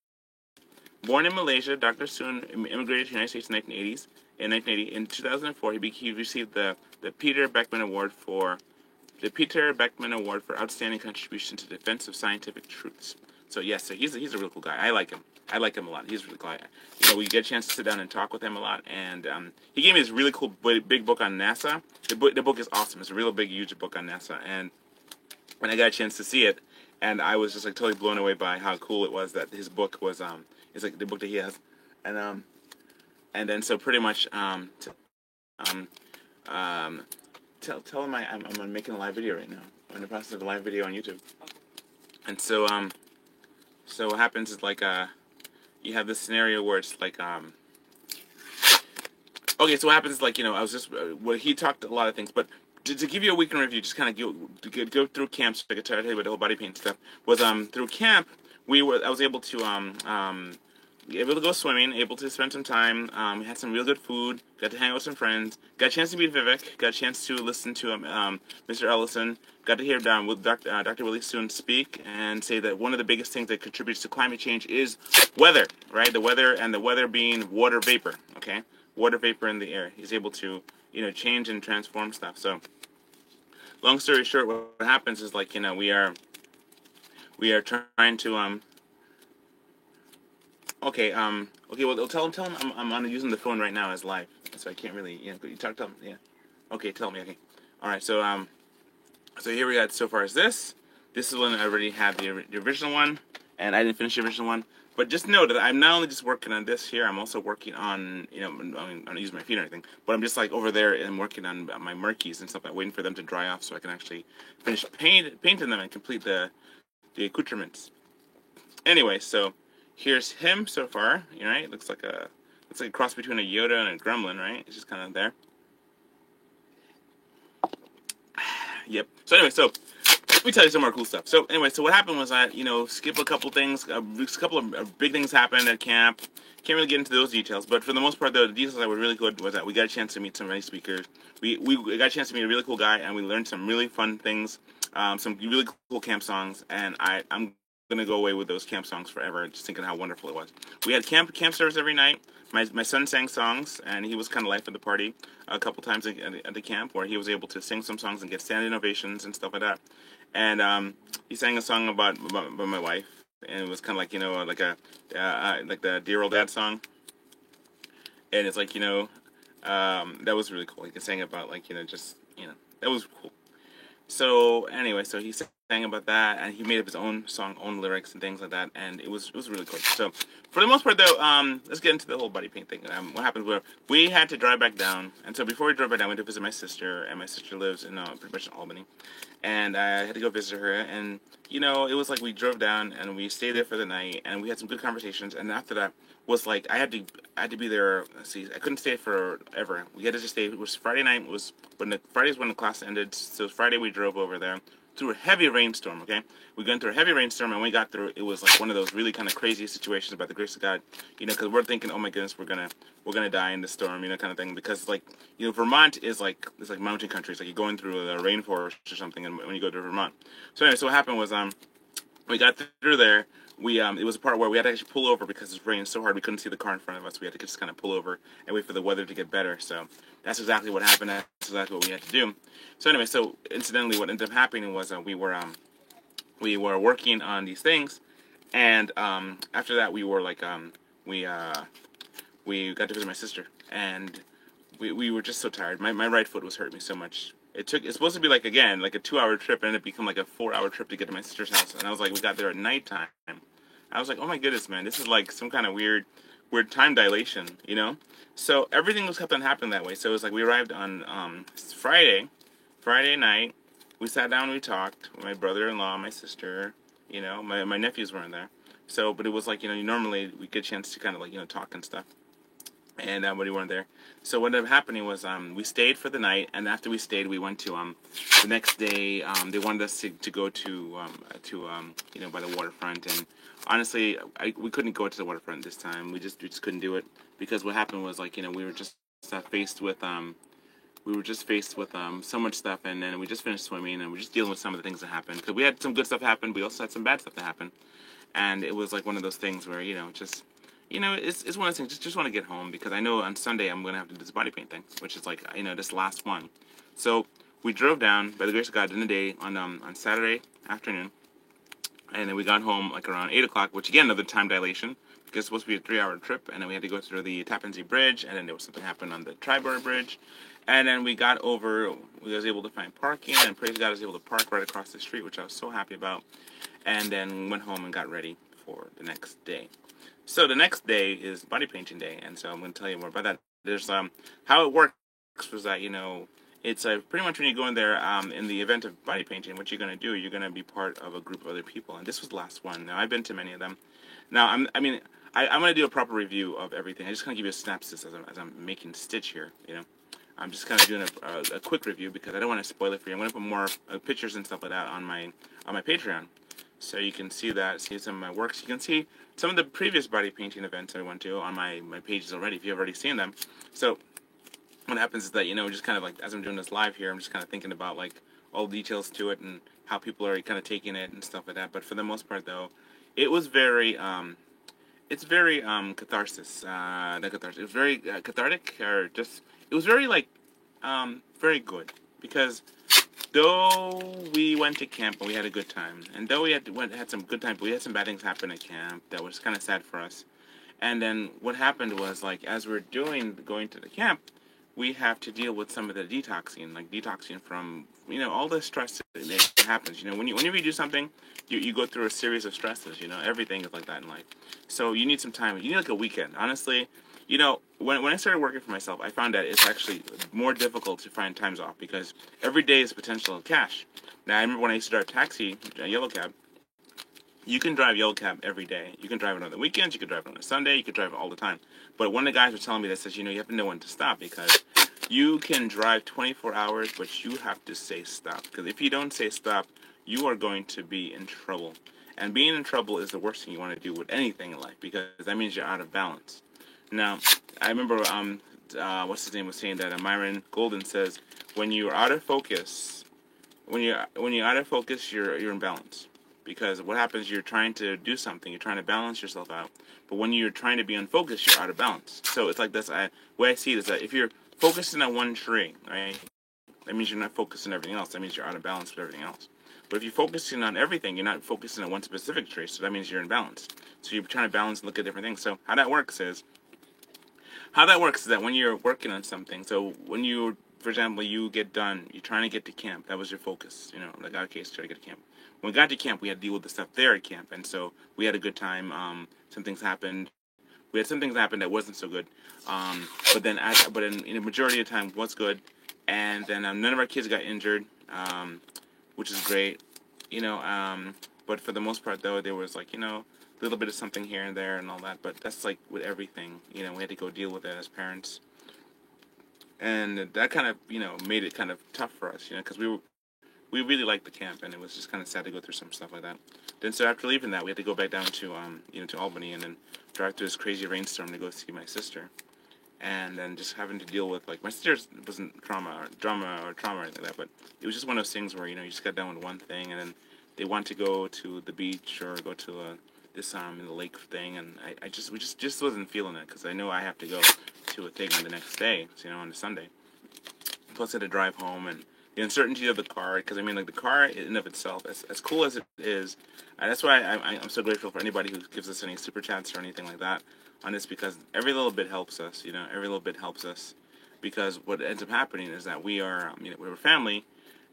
born in Malaysia, Dr. Soon immigrated to the United States in 1980. In 2004, he received the Peter Beckman Award for outstanding contribution to the defense of scientific truths. So yes, so he's a real cool guy. I like him. I like him a lot. He's a really cool guy. We get a chance to sit down and talk with him a lot. And he gave me this really cool big book on NASA. The book is awesome. It's a real big, huge book on NASA. And when I got a chance to see it, and I was just like totally blown away by how cool it was that his book was it's like the book that he has. And then so pretty much tell him I'm making a live video right now. I'm in the process of a live video on YouTube. And so so what happens is, like, you have this scenario where it's like, okay, so what happens is, like, I was just, he talked a lot of things, but to give you a weekend review, just kind of go through camp, so I could tell you about the whole body paint stuff, was, through camp, I was able to go swimming, able to spend some time, we had some real good food, got to hang out with some friends, got a chance to meet Vivek, got a chance to listen to Mr. Ellison, got to hear Dr. Willie Soon speak and say that one of the biggest things that contributes to climate change is weather, right? The weather being water vapor, okay? Water vapor in the air. He's able to, change and transform stuff. So, long story short, what happens is, like, we are trying to, okay, well, tell him I'm using the phone right now as live, so I can't really, you talk to him, yeah. Okay, tell me, okay. All right, so here we got so far as this. This is when I already had the original one, and I didn't finish the original one. But just know that I'm not only just working on this here, I'm also working on, I'm not using my feet or anything, but I'm just like over there and working on my murkies and stuff, like waiting for them to dry off so I can actually finish painting them and complete the accoutrements. Anyway, so here's him so far, right? Looks like a cross between a Yoda and a Gremlin, right? It's just kind of there. Yep. So anyway, so let me tell you some more cool stuff. So anyway, so what happened was that, skip a couple things. A couple of big things happened at camp. Can't really get into those details, but for the most part, the details that were really good was that we got a chance to meet some nice speakers. We got a chance to meet a really cool guy, and we learned some really fun things, some really cool camp songs, and I'm gonna go away with those camp songs forever, just thinking how wonderful it was. We had camp service every night. My son sang songs, and he was kind of life of the party a couple times at the camp, where he was able to sing some songs and get standing ovations and stuff like that. and he sang a song about my wife, and it was kind of like like a like the Dear Old Dad song, and it's like that was really cool. He sang about like just that was cool. So anyway, so he sang about that, and he made up his own song, own lyrics and things like that, and it was really cool. So for the most part, though, let's get into the whole body paint thing. What happened was we had to drive back down, and so before we drove back down, we went to visit my sister, and my sister lives in pretty much in Albany, and I had to go visit her, and it was like we drove down and we stayed there for the night, and we had some good conversations, and after that was like I had to be there. Let's see, I couldn't stay forever. We had to just stay. It was Friday night. It was Friday was when the class ended. So Friday we drove over there through a heavy rainstorm. Okay, we went through a heavy rainstorm, and when we got through, it was like one of those really kind of crazy situations. By the grace of God, because we're thinking, oh my goodness, we're gonna die in the storm, kind of thing. Because like Vermont is like it's like mountain country. It's like you're going through the rainforest or something, and when you go to Vermont. So anyway, so what happened was we got through there. We it was a part where we had to actually pull over because it rained so hard we couldn't see the car in front of us. We had to just kind of pull over and wait for the weather to get better. So that's exactly what happened. That's exactly what we had to do. So anyway, so incidentally, what ended up happening was we were working on these things, and after that we were like we got to visit my sister, and we were just so tired. My right foot was hurting me so much. It's supposed to be like again like a 2-hour trip, and it became like a 4-hour trip to get to my sister's house. And I was like, we got there at nighttime. I was like, oh my goodness, man, this is like some kind of weird time dilation. So everything was kept on happening that way. So it was like we arrived on Friday night. We sat down, we talked. My brother-in-law, my sister, my nephews weren't there. So, but it was like normally we get a chance to kind of like talk and stuff. And but he weren't there. So what ended up happening was we stayed for the night, and after we stayed, we went to the next day. They wanted us to go to by the waterfront, and honestly, we couldn't go to the waterfront this time. We just couldn't do it because what happened was like we were just faced with so much stuff, and then we just finished swimming, and we're just dealing with some of the things that happened because we had some good stuff happen. We also had some bad stuff that happened, and it was like one of those things where just. It's one of those things. Just want to get home because I know on Sunday I'm gonna have to do this body paint thing, which is like this last one. So we drove down by the grace of God in the day on Saturday afternoon, and then we got home like around 8 o'clock, which again another time dilation because it's supposed to be a 3-hour trip, and then we had to go through the Tappan Zee Bridge, and then there was something happened on the Tri-Border Bridge, and then we got over. We was able to find parking, and praise God I was able to park right across the street, which I was so happy about, and then went home and got ready for the next day. So the next day is body painting day, and so I'm going to tell you more about that. There's how it works was that it's pretty much when you go in there in the event of body painting, what you're going to do, you're going to be part of a group of other people, and this was the last one. Now I've been to many of them. Now I'm going to do a proper review of everything. I'm just going to give you a synopsis as I'm making Stitch here. I'm just kind of doing a quick review because I don't want to spoil it for you. I'm going to put more pictures and stuff like that on my Patreon. So you can see some of my works. You can see some of the previous body painting events I went to on my pages already, if you've already seen them. So what happens is that, just kind of like, as I'm doing this live here, I'm just kind of thinking about like all the details to it and how people are kind of taking it and stuff like that. But for the most part, though, it was very, it's very catharsis. Not catharsis. It was very cathartic, or just, it was very like, very good because. Though we went to camp and we had a good time, and though we had some good time, but we had some bad things happen at camp that was kind of sad for us. And then what happened was, like, as we're going to the camp, we have to deal with some of the detoxing from, all the stress that happens. Whenever you do something, you go through a series of stresses. Everything is like that in life. So you need some time. You need like a weekend. Honestly, when I started working for myself, I found that it's actually more difficult to find times off because every day is potential cash. Now, I remember when I used to drive taxi, yellow cab, you can drive yellow cab every day. You can drive it on the weekends, you can drive it on a Sunday, you can drive it all the time. But one of the guys was telling me that says, you have to know when to stop because you can drive 24 hours, but you have to say stop. Because if you don't say stop, you are going to be in trouble. And being in trouble is the worst thing you want to do with anything in life because that means you're out of balance. Now, I remember, what's his name was saying that Myron Golden says, when you're out of focus, you're in balance. Because what happens, you're trying to do something, you're trying to balance yourself out. But when you're trying to be unfocused, you're out of balance. So it's like this, the way I see it is that if you're focusing on one tree, right, that means you're not focused on everything else. That means you're out of balance with everything else. But if you're focusing on everything, you're not focusing on one specific trait. So that means you're in balance. So you're trying to balance and look at different things. So how that works is that when you're working on something, so when you, for example, you get done, you're trying to get to camp. That was your focus, like our case, try to get to camp. When we got to camp, we had to deal with the stuff there at camp, and so we had a good time. Some things happened. We had some things happen that wasn't so good, but in the majority of the time was good, and then none of our kids got injured, which is great, you know. But for the most part, though, there was like a little bit of something here and there and all that. But that's like with everything, we had to go deal with it as parents, and that kind of made it kind of tough for us, because we really liked the camp, and it was just kind of sad to go through some stuff like that. Then so after leaving that, we had to go back down to to Albany, and then drive through this crazy rainstorm to go see my sister, and then just having to deal with my sister wasn't drama or anything like that, but it was just one of those things where you just got done with one thing, and then they want to go to the beach or go to this in the lake thing, and we just wasn't feeling it, because I know I have to go to a thing on the next day, so, on the Sunday. Plus, I had to drive home, and the uncertainty of the car, because the car in and of itself, as cool as it is, and that's why I'm so grateful for anybody who gives us any super chats or anything like that on this, because every little bit helps us, every little bit helps us, because what ends up happening is that we are, we're a family,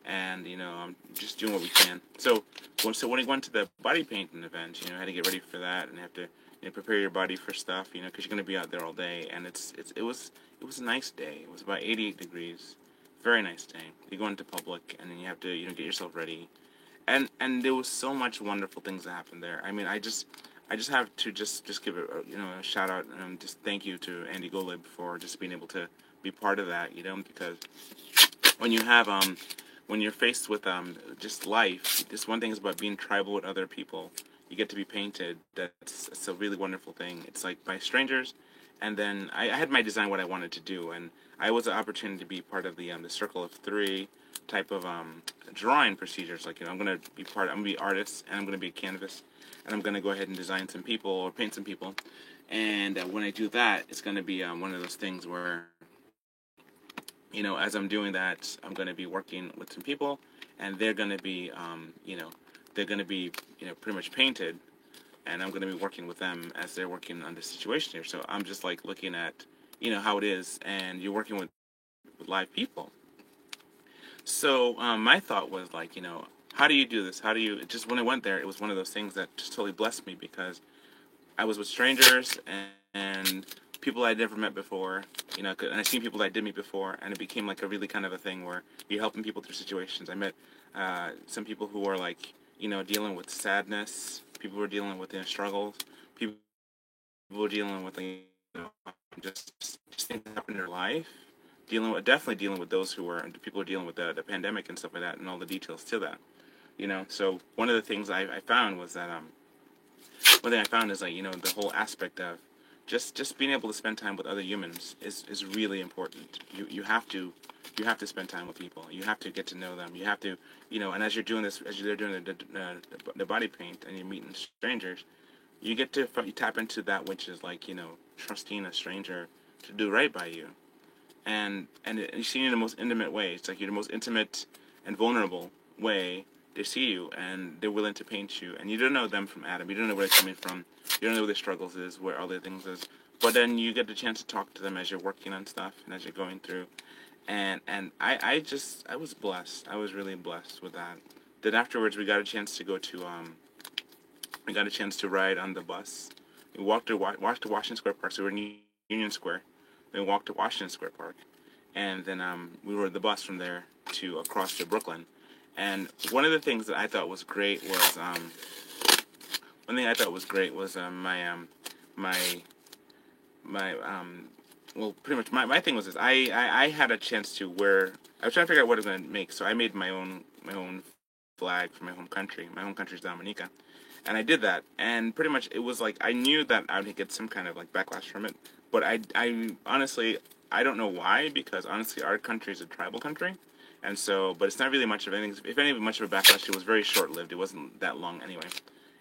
and I'm just doing what we can. So when I went to the body painting event, I had to get ready for that, and have to prepare your body for stuff, because you're going to be out there all day, and it was a nice day. It was about 88 degrees. Very nice day. You go into public, and then you have to get yourself ready, and there was so much wonderful things that happened there. I mean, I just have to just give a shout out and just thank you to Andy Golub for just being able to be part of that, because when you have when you're faced with just life, this one thing is about being tribal with other people. You get to be painted. It's a really wonderful thing. It's like by strangers, and then I had my design what I wanted to do, and I was an opportunity to be part of the Circle of Three type of drawing procedures. Like I'm gonna be artist, and I'm gonna be a canvas, and I'm gonna go ahead and design some people or paint some people, and when I do that, it's gonna be one of those things where as I'm doing that, I'm going to be working with some people, and they're going to be, pretty much painted, and I'm going to be working with them as they're working on the situation here. So I'm just like looking at, how it is, and you're working with live people. So my thought was like, how do you do this? How do you, just when I went there, it was one of those things that just totally blessed me, because I was with strangers and people I'd never met before, and I've seen people that I did meet before, and it became like a really kind of a thing where you're helping people through situations. I met some people who were like, dealing with sadness, people who were dealing with struggles, people who were dealing with just things that happen in their life, definitely dealing with those people who are dealing with the pandemic and stuff like that, and all the details to that, So one of the things I found was that one thing I found is the whole aspect of just being able to spend time with other humans is really important. You have to spend time with people. You have to get to know them. You have to and as you're doing this, as they're doing the body paint, and you're meeting strangers, you tap into that which is like trusting a stranger to do right by you, and you see it in the most intimate way. It's like you're the most intimate and vulnerable way. They see you, and they're willing to paint you, and you don't know them from Adam. You don't know where they're coming from. You don't know where their struggles is, where all their things is. But then you get the chance to talk to them as you're working on stuff and as you're going through. And I was blessed. I was really blessed with that. Then afterwards, we got a chance to go to we got a chance to ride on the bus. We walked to Washington Square Park. So we were in Union Square. Then we walked to Washington Square Park, and then we rode the bus from there to across to Brooklyn. And one of the things that I thought was great was pretty much my thing was this. I had a chance to wear. I was trying to figure out what I was going to make, so I made my own flag for my home country. My home country is Dominica, and I did that. And pretty much it was like I knew that I would get some kind of like backlash from it, but I honestly I don't know why, because honestly our country is a tribal country. And so, but it's not really much of anything. If any much of a backlash, it was very short-lived. It wasn't that long anyway.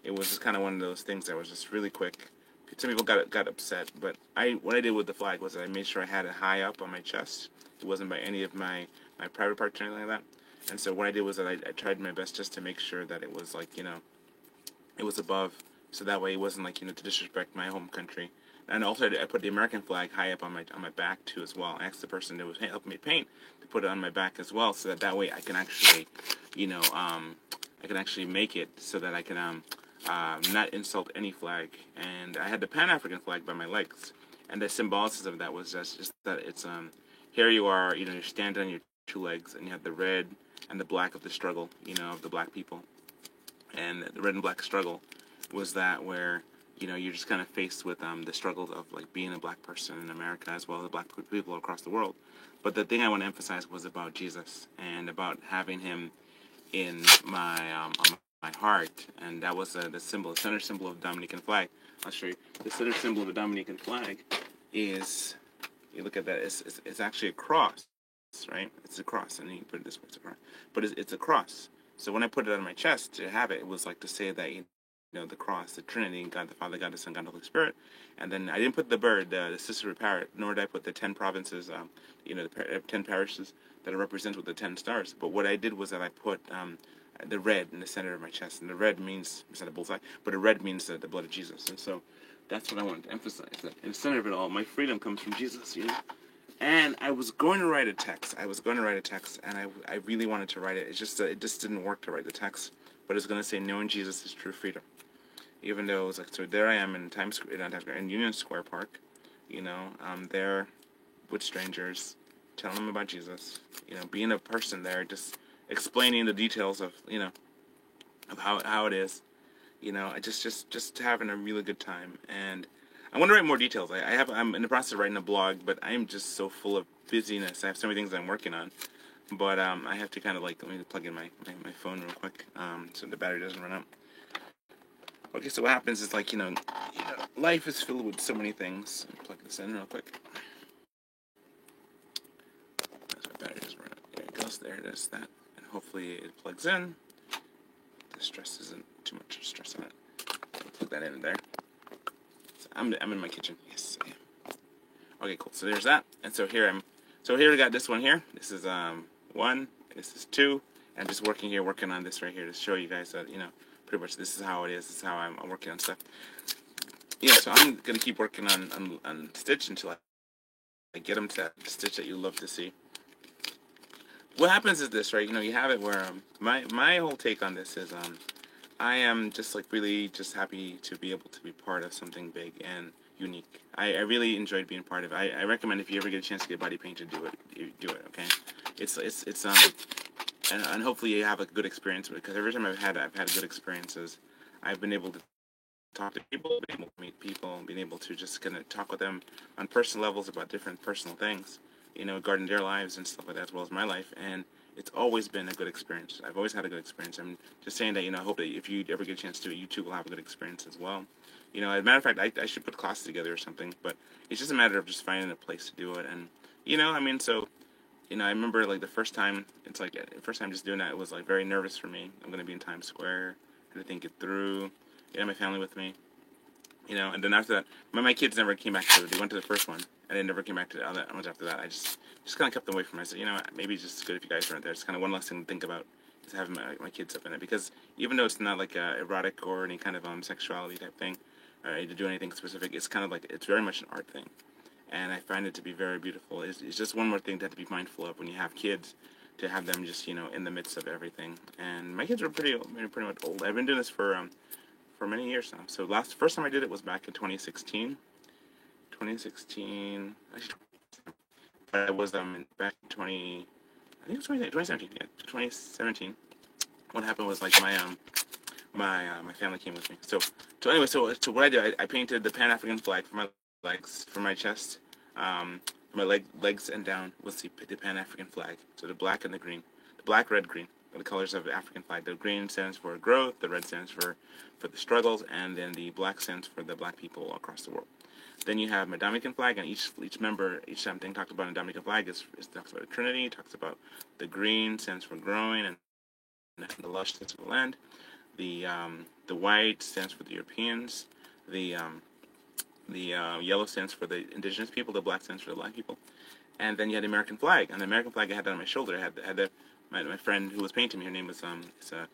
It was just kind of one of those things that was just really quick. Some people got upset, but what I did with the flag was that I made sure I had it high up on my chest. It wasn't by any of my private parts or anything like that. And so what I did was that I tried my best just to make sure that it was like, it was above, so that way it wasn't like, to disrespect my home country. And also I put the American flag high up on my back too as well. I asked the person that was helping me paint to put it on my back as well, so that way I can actually, I can actually make it so that I can not insult any flag. And I had the Pan-African flag by my legs, and the symbolicism of that was just that it's here you are, you're standing on your two legs, and you have the red and the black of the struggle, of the black people. And the red and black struggle was that where you're just kind of faced with the struggles of like being a black person in America as well as black people across the world. But the thing I want to emphasize was about Jesus and about having him in my on my heart, and that was the center symbol of the Dominican flag. I'll show you. The center symbol of the Dominican flag is, you look at that, it's actually a cross, right? It's a cross, and you can put it this way, it's a cross. But it's a cross. So when I put it on my chest to have it, it was like to say that, the cross, the Trinity, God the Father, God the Son, God the Holy Spirit. And then I didn't put the bird, the sister parrot, nor did I put the 10 provinces, the 10 parishes that are represented with the 10 stars. But what I did was that I put the red in the center of my chest. And the red means, it's not a bullseye, but the red means the blood of Jesus. And so that's what I wanted to emphasize, that in the center of it all, my freedom comes from Jesus, And I was going to write a text. And I really wanted to write it. It just didn't work to write the text. But it's going to say, knowing Jesus is true freedom. Even though it was like, so there I am in Times Square, in Union Square Park, I'm there with strangers, telling them about Jesus, being a person there, just explaining the details of, of how it is, just having a really good time. And I want to write more details. I'm in the process of writing a blog, but I'm just so full of busyness. I have so many things I'm working on. But I have to kind of let me plug in my phone real quick, so the battery doesn't run out. Okay, so what happens is life is filled with so many things. Let me plug this in real quick. That's my battery doesn't run out. There it goes. There it is. That, and hopefully it plugs in. The stress isn't too much stress on it. I'll plug that in there. So I'm in my kitchen. Yes, I am. Okay, cool. So there's that. And so here we got this one here. This is 1. This is 2. And I'm just working on this right here to show you guys that pretty much this is how it is. This is how I'm working on stuff. So I'm gonna keep working on Stitch until I get them to that stitch that you love to see. What happens is this, right? You have it where my whole take on this is I am just really just happy to be able to be part of something big and unique. I really enjoyed being part of it. I recommend if you ever get a chance to get body painted, do it. Okay, it's and hopefully you have a good experience with it, because every time I've had good experiences. I've been able to talk to people, been able to meet people, been able to just kind of talk with them on personal levels about different personal things, regarding their lives and stuff like that, as well as my life. And it's always been a good experience. I've always had a good experience. I'm just saying that, I hope that if you ever get a chance to do it, you too will have a good experience as well. As a matter of fact, I should put classes together or something, but it's just a matter of just finding a place to do it. And, I remember the first time, just doing that, it was very nervous for me. I'm going to be in Times Square, had to think it through, my family with me, and then after that, my kids never came back to it. They went to the first one, and they never came back to the other ones after that. I just kind of kept them away from it. I said, maybe it's just good if you guys aren't there. It's kind of one less thing to think about, is having my kids up in it, because even though it's not erotic or any kind of sexuality type thing, to do anything specific, it's kind of it's very much an art thing. And I find it to be very beautiful. It's just one more thing to have to be mindful of when you have kids, to have them just, in the midst of everything. And my kids are pretty much old. I've been doing this for many years now. So first time I did it was back in 2016. Actually, but it was back in 2017. Yeah, 2017. What happened was my family came with me. So anyway, so what I did, I painted the Pan-African flag for my legs, for my chest, for my legs and down was the Pan-African flag. So the black and the green, the black, red, green, are the colors of the African flag. The green stands for growth, the red stands for the struggles, and then the black stands for the black people across the world. Then you have my Dominican flag, and each thing talked about in the Dominican flag is talks about the Trinity, talks about the green stands for growing, and the lush stands for the land. The white stands for the Europeans. The yellow stands for the indigenous people. The black stands for the black people. And then you had the American flag. And the American flag I had that on my shoulder. I had my friend who was painting me, her name was the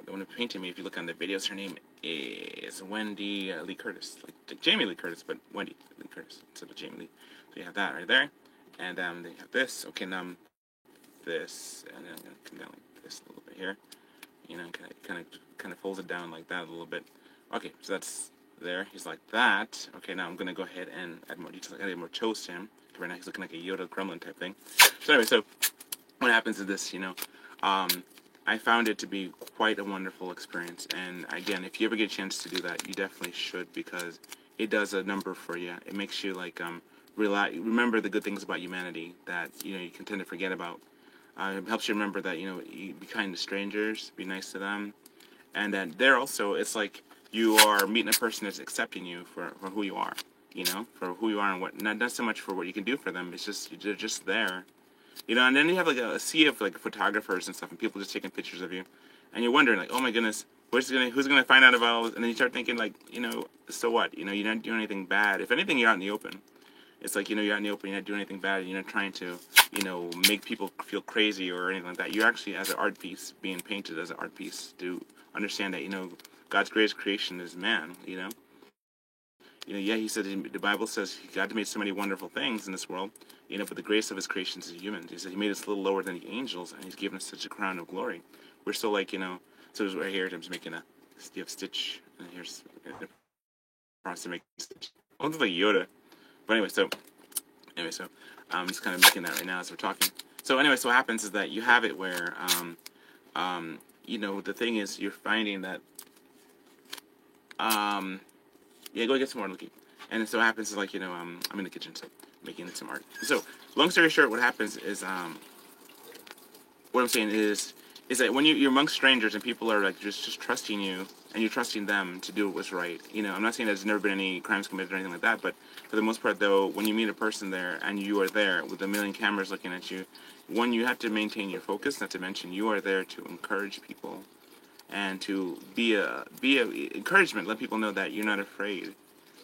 one who painted me. If you look on the videos, her name is Wendy Lee Curtis, like Jamie Lee Curtis, but Wendy Lee Curtis instead of Jamie Lee. So you have that right there, and then you have this. Okay, now this, and then I'm gonna come down like this a little bit here. You know, kind of folds it down like that a little bit. Okay, so that's there. He's like that. Okay, now I'm gonna go ahead and add more details. I gotta add more toes to him. Right now he's looking like a Yoda Gremlin type thing. So anyway, so what happens is this, I found it to be quite a wonderful experience. And again, if you ever get a chance to do that, you definitely should, because it does a number for you. It makes you like remember the good things about humanity that you can tend to forget about. It helps you remember that you be kind to strangers, be nice to them, and that they're also, it's like you are meeting a person that's accepting you for who you are, for who you are, and what, not so much for what you can do for them. It's just they're just there. And then you have like a sea of like photographers and stuff, and people just taking pictures of you, and you're wondering like, oh my goodness, who's gonna find out about all this? And then you start thinking like, so what? You're not doing anything bad. If anything, you're out in the open. It's like, you're out in the open, you're not doing anything bad, you're not trying to, make people feel crazy or anything like that. You're actually, as an art piece, being painted as an art piece, to understand that, God's greatest creation is man, yeah, he said, the Bible says God made so many wonderful things in this world, but the grace of his creations is humans. He said he made us a little lower than the angels, and he's given us such a crown of glory. We're still like, so right here, I'm just making you have Stitch, and here's the process to make Stitch. I look like Yoda. But anyway, so I'm just kind of making that right now as we're talking. So anyway, so what happens is that you have it where, the thing is, you're finding that, yeah, go get some more, Lucky. And so what happens is like, I'm in the kitchen, so making some art. So, long story short, what happens is, what I'm saying is that when you're amongst strangers and people are like just trusting you, and you're trusting them to do what's right. I'm not saying there's never been any crimes committed or anything like that, but for the most part, though, when you meet a person there and you are there with a million cameras looking at you, one, you have to maintain your focus. Not to mention, you are there to encourage people and to be a encouragement. Let people know that you're not afraid.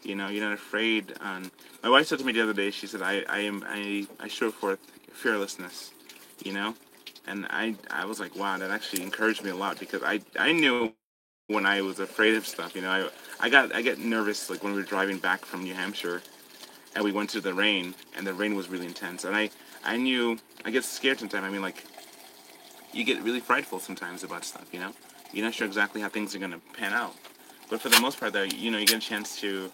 You're not afraid. My wife said to me the other day, she said, I show forth fearlessness. And I was like, wow, that actually encouraged me a lot, because I knew when I was afraid of stuff, I get nervous, like when we were driving back from New Hampshire, and we went to the rain, and the rain was really intense, and I knew I get scared sometimes. I mean, like, you get really frightful sometimes about stuff, you're not sure exactly how things are gonna pan out, but for the most part, though, you get a chance to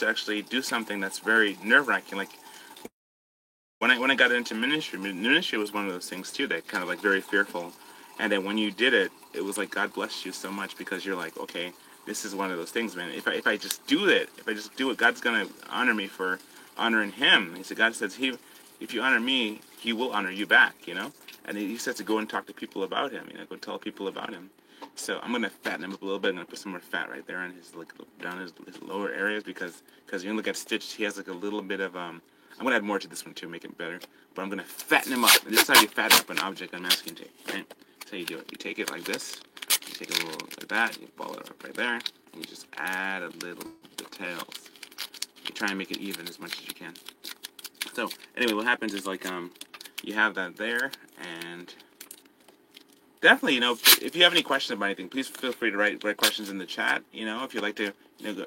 actually do something that's very nerve-wracking. Like when I got into ministry was one of those things too, that kind of like very fearful. And then when you did it, it was like God blessed you so much, because you're like, okay, this is one of those things, man. If I just do it, God's gonna honor me for honoring Him. He said, God says, if you honor me, He will honor you back, And He says to go and talk to people about Him, go tell people about Him. So I'm gonna fatten him up a little bit. I'm gonna put some more fat right there on his down his lower areas, because you look at Stitch, he has like a little bit of I'm gonna add more to this one too, make it better. But I'm gonna fatten him up. And this is how you fatten up an object on masking tape, right? That's how you do it. You take it like this. You take a little like that. You ball it up right there, and you just add a little details. You try and make it even as much as you can. So anyway, what happens is like you have that there, and definitely, if you have any questions about anything, please feel free to write questions in the chat. If you'd like to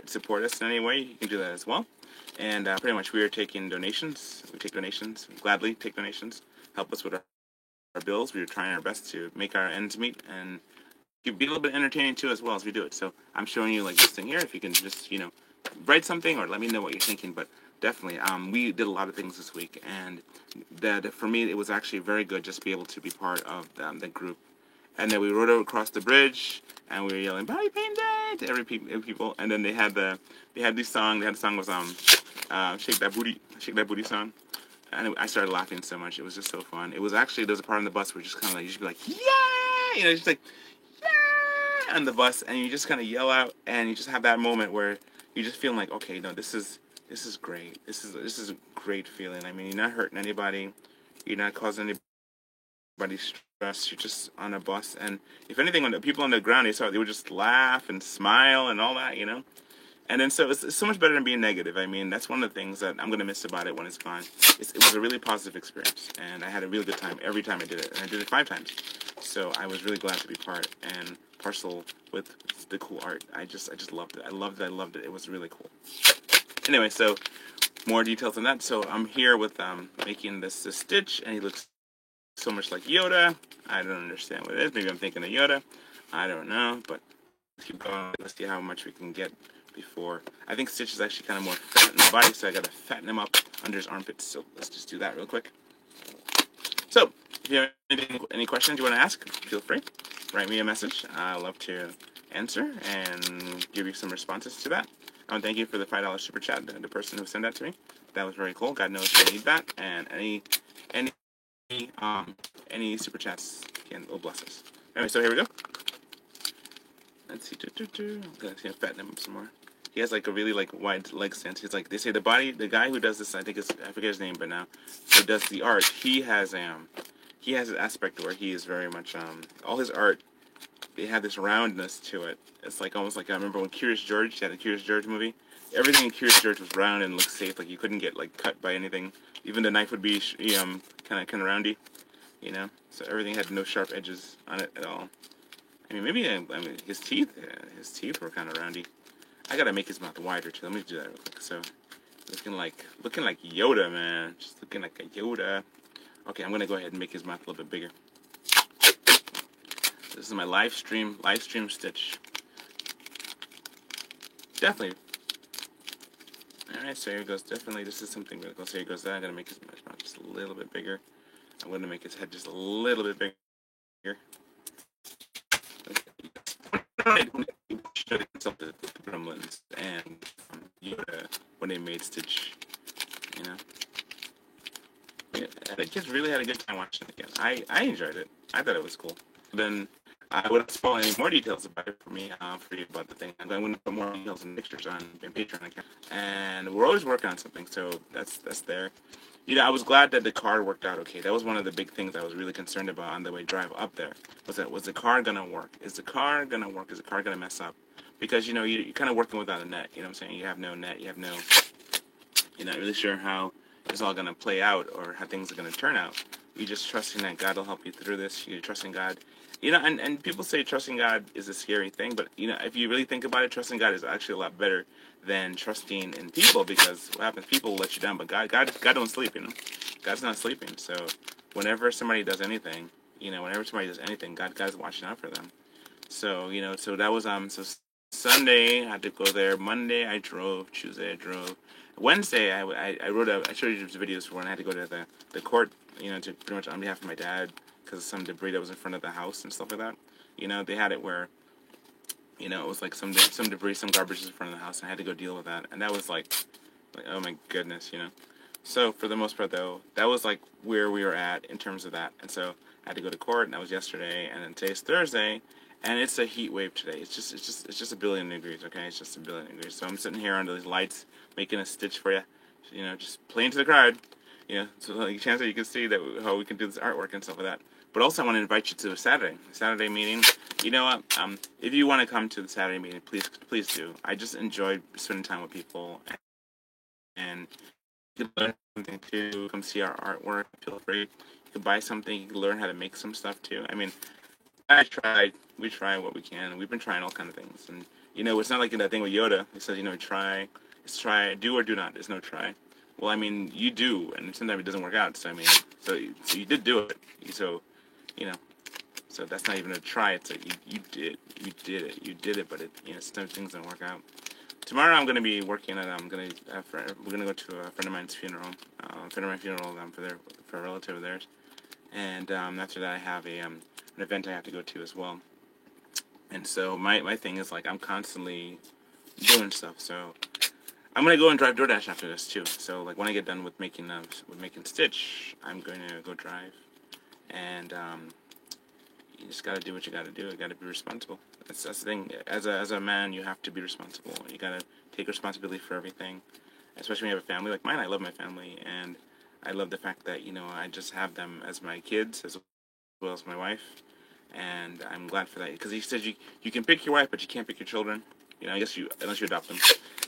support us in any way, you can do that as well. And pretty much we are taking donations. We take donations. Gladly take donations. Help us with our bills. We are trying our best to make our ends meet, and be a little bit entertaining too as well as we do it. So I'm showing you like this thing here. If you can just, write something or let me know what you're thinking. But definitely, we did a lot of things this week, and that for me, it was actually very good just to be able to be part of the group. And then we rode across the bridge, and we were yelling "Body Paint Day" to every people. And then they had this song. They had the song was "Shake That Booty" song. And I started laughing so much. It was just so fun. It was actually, there's a part on the bus where you just kind of like, you should be like, yeah, just like, yeah, on the bus, and you just kind of yell out, and you just have that moment where you just feel like, okay, no, this is great. This is a great feeling. I mean, you're not hurting anybody. You're not causing anybody stress. You're just on a bus, and if anything, when the people on the ground, they would just laugh and smile and all that, And then so it's so much better than being negative. I mean, that's one of the things that I'm gonna miss about it when it's gone. It was a really positive experience, and I had a really good time every time I did it, and I did it 5 times. So I was really glad to be part and parcel with the cool art. I just loved it. I loved it. I loved it. It was really cool. Anyway, so more details on that. So I'm here with making this Stitch, and he looks so much like Yoda. I don't understand what it is. Maybe I'm thinking of Yoda. I don't know, but let's keep going. Let's see how much we can get before. I think Stitch is actually kind of more fat in the body, so I gotta fatten him up under his armpits. So let's just do that real quick. So if you have any questions you want to ask, feel free. Write me a message. I'd love to answer and give you some responses to that. I want to thank you for the $5 super chat, the person who sent that to me. That was very cool. God knows I need that, and any super chats will bless us. Anyway, so here we go. Let's see. I'm gonna fatten him up some more. He has like a really like wide leg stance. He's like, they say the guy who does this, I forget his name, but now who does the art, he has an aspect where he is very much all his art, they have this roundness to it. It's like almost like I remember when Curious George had a Curious George movie. Everything in Curious George was round and looked safe. Like you couldn't get like cut by anything. Even the knife would be kind of roundy, you know. So everything had no sharp edges on it at all. I mean his teeth were kind of roundy. I gotta make his mouth wider too. Let me do that real quick. So looking like Yoda, man. Just looking like a Yoda. Okay, I'm gonna go ahead and make his mouth a little bit bigger. This is my live stream Stitch. Definitely. Alright, so here goes. Definitely, this is something really cool. So here goes that. I'm going to make his mouth just a little bit bigger. I'm going to make his head just a little bit bigger. The Gremlins and Yoda when they made Stitch, you know. Yeah, I just really had a good time watching it again. I enjoyed it. I thought it was cool. Then I wouldn't spoil any more details about it for you about the thing. I'm going to put more details and pictures on Patreon account. And we're always working on something, so that's there. You know, I was glad that the car worked out okay. That was one of the big things I was really concerned about on the way drive up there. Was the car gonna work? Is the car gonna work? Is the car gonna mess up? Because you know you're kind of working without a net. You know what I'm saying? You have no net. You're not really sure how it's all gonna play out or how things are gonna turn out. You're just trusting that God will help you through this. You're trusting God. You know, and people say trusting God is a scary thing, but you know, if you really think about it, trusting God is actually a lot better than trusting in people, because what happens, people will let you down, but God don't sleep, you know. God's not sleeping. So whenever somebody does anything, God's watching out for them. So, you know, so that was so Sunday I had to go there. Monday I drove. Tuesday I drove. Wednesday I showed you some videos for when I had to go to the court, you know, to pretty much on behalf of my dad because of some debris that was in front of the house and stuff like that. You know, they had it where, you know, it was like some debris, some garbage in front of the house, and I had to go deal with that. And that was like oh my goodness, you know. So for the most part, though, that was like where we were at in terms of that. And so I had to go to court, and that was yesterday. And then today's Thursday, and it's a heat wave today. It's just a billion degrees, okay? It's just a billion degrees. So I'm sitting here under these lights, making a Stitch for you, you know, just playing to the crowd, you know, so like chance that you can see that how we can do this artwork and stuff like that. But also, I want to invite you to a Saturday meeting. You know what? If you want to come to the Saturday meeting, please do. I just enjoyed spending time with people, and you can learn something too. Come see our artwork. Feel free. You can buy something. You can learn how to make some stuff too. I mean, we try what we can. We've been trying all kind of things, and you know, it's not like that thing with Yoda. It says, you know, it's try, do or do not. There's no try. Well, I mean, you do, and sometimes it doesn't work out. So I mean, so you did do it. So, you know, so that's not even a try. It's like you did it, but sometimes things don't work out. Tomorrow I'm going to be working at we're going to go to a friend of mine's funeral. For a relative of theirs, and after that I have an event I have to go to as well. And so my thing is like I'm constantly doing stuff. So I'm gonna go and drive DoorDash after this too. So like when I get done with making Stitch, I'm going to go drive, and you just gotta do what you gotta do. You gotta be responsible. That's the thing. As a man, you have to be responsible. You gotta take responsibility for everything, especially when you have a family like mine. I love my family, and I love the fact that, you know, I just have them as my kids as well as my wife, and I'm glad for that. Because he says you can pick your wife, but you can't pick your children. You know, I guess unless you adopt them.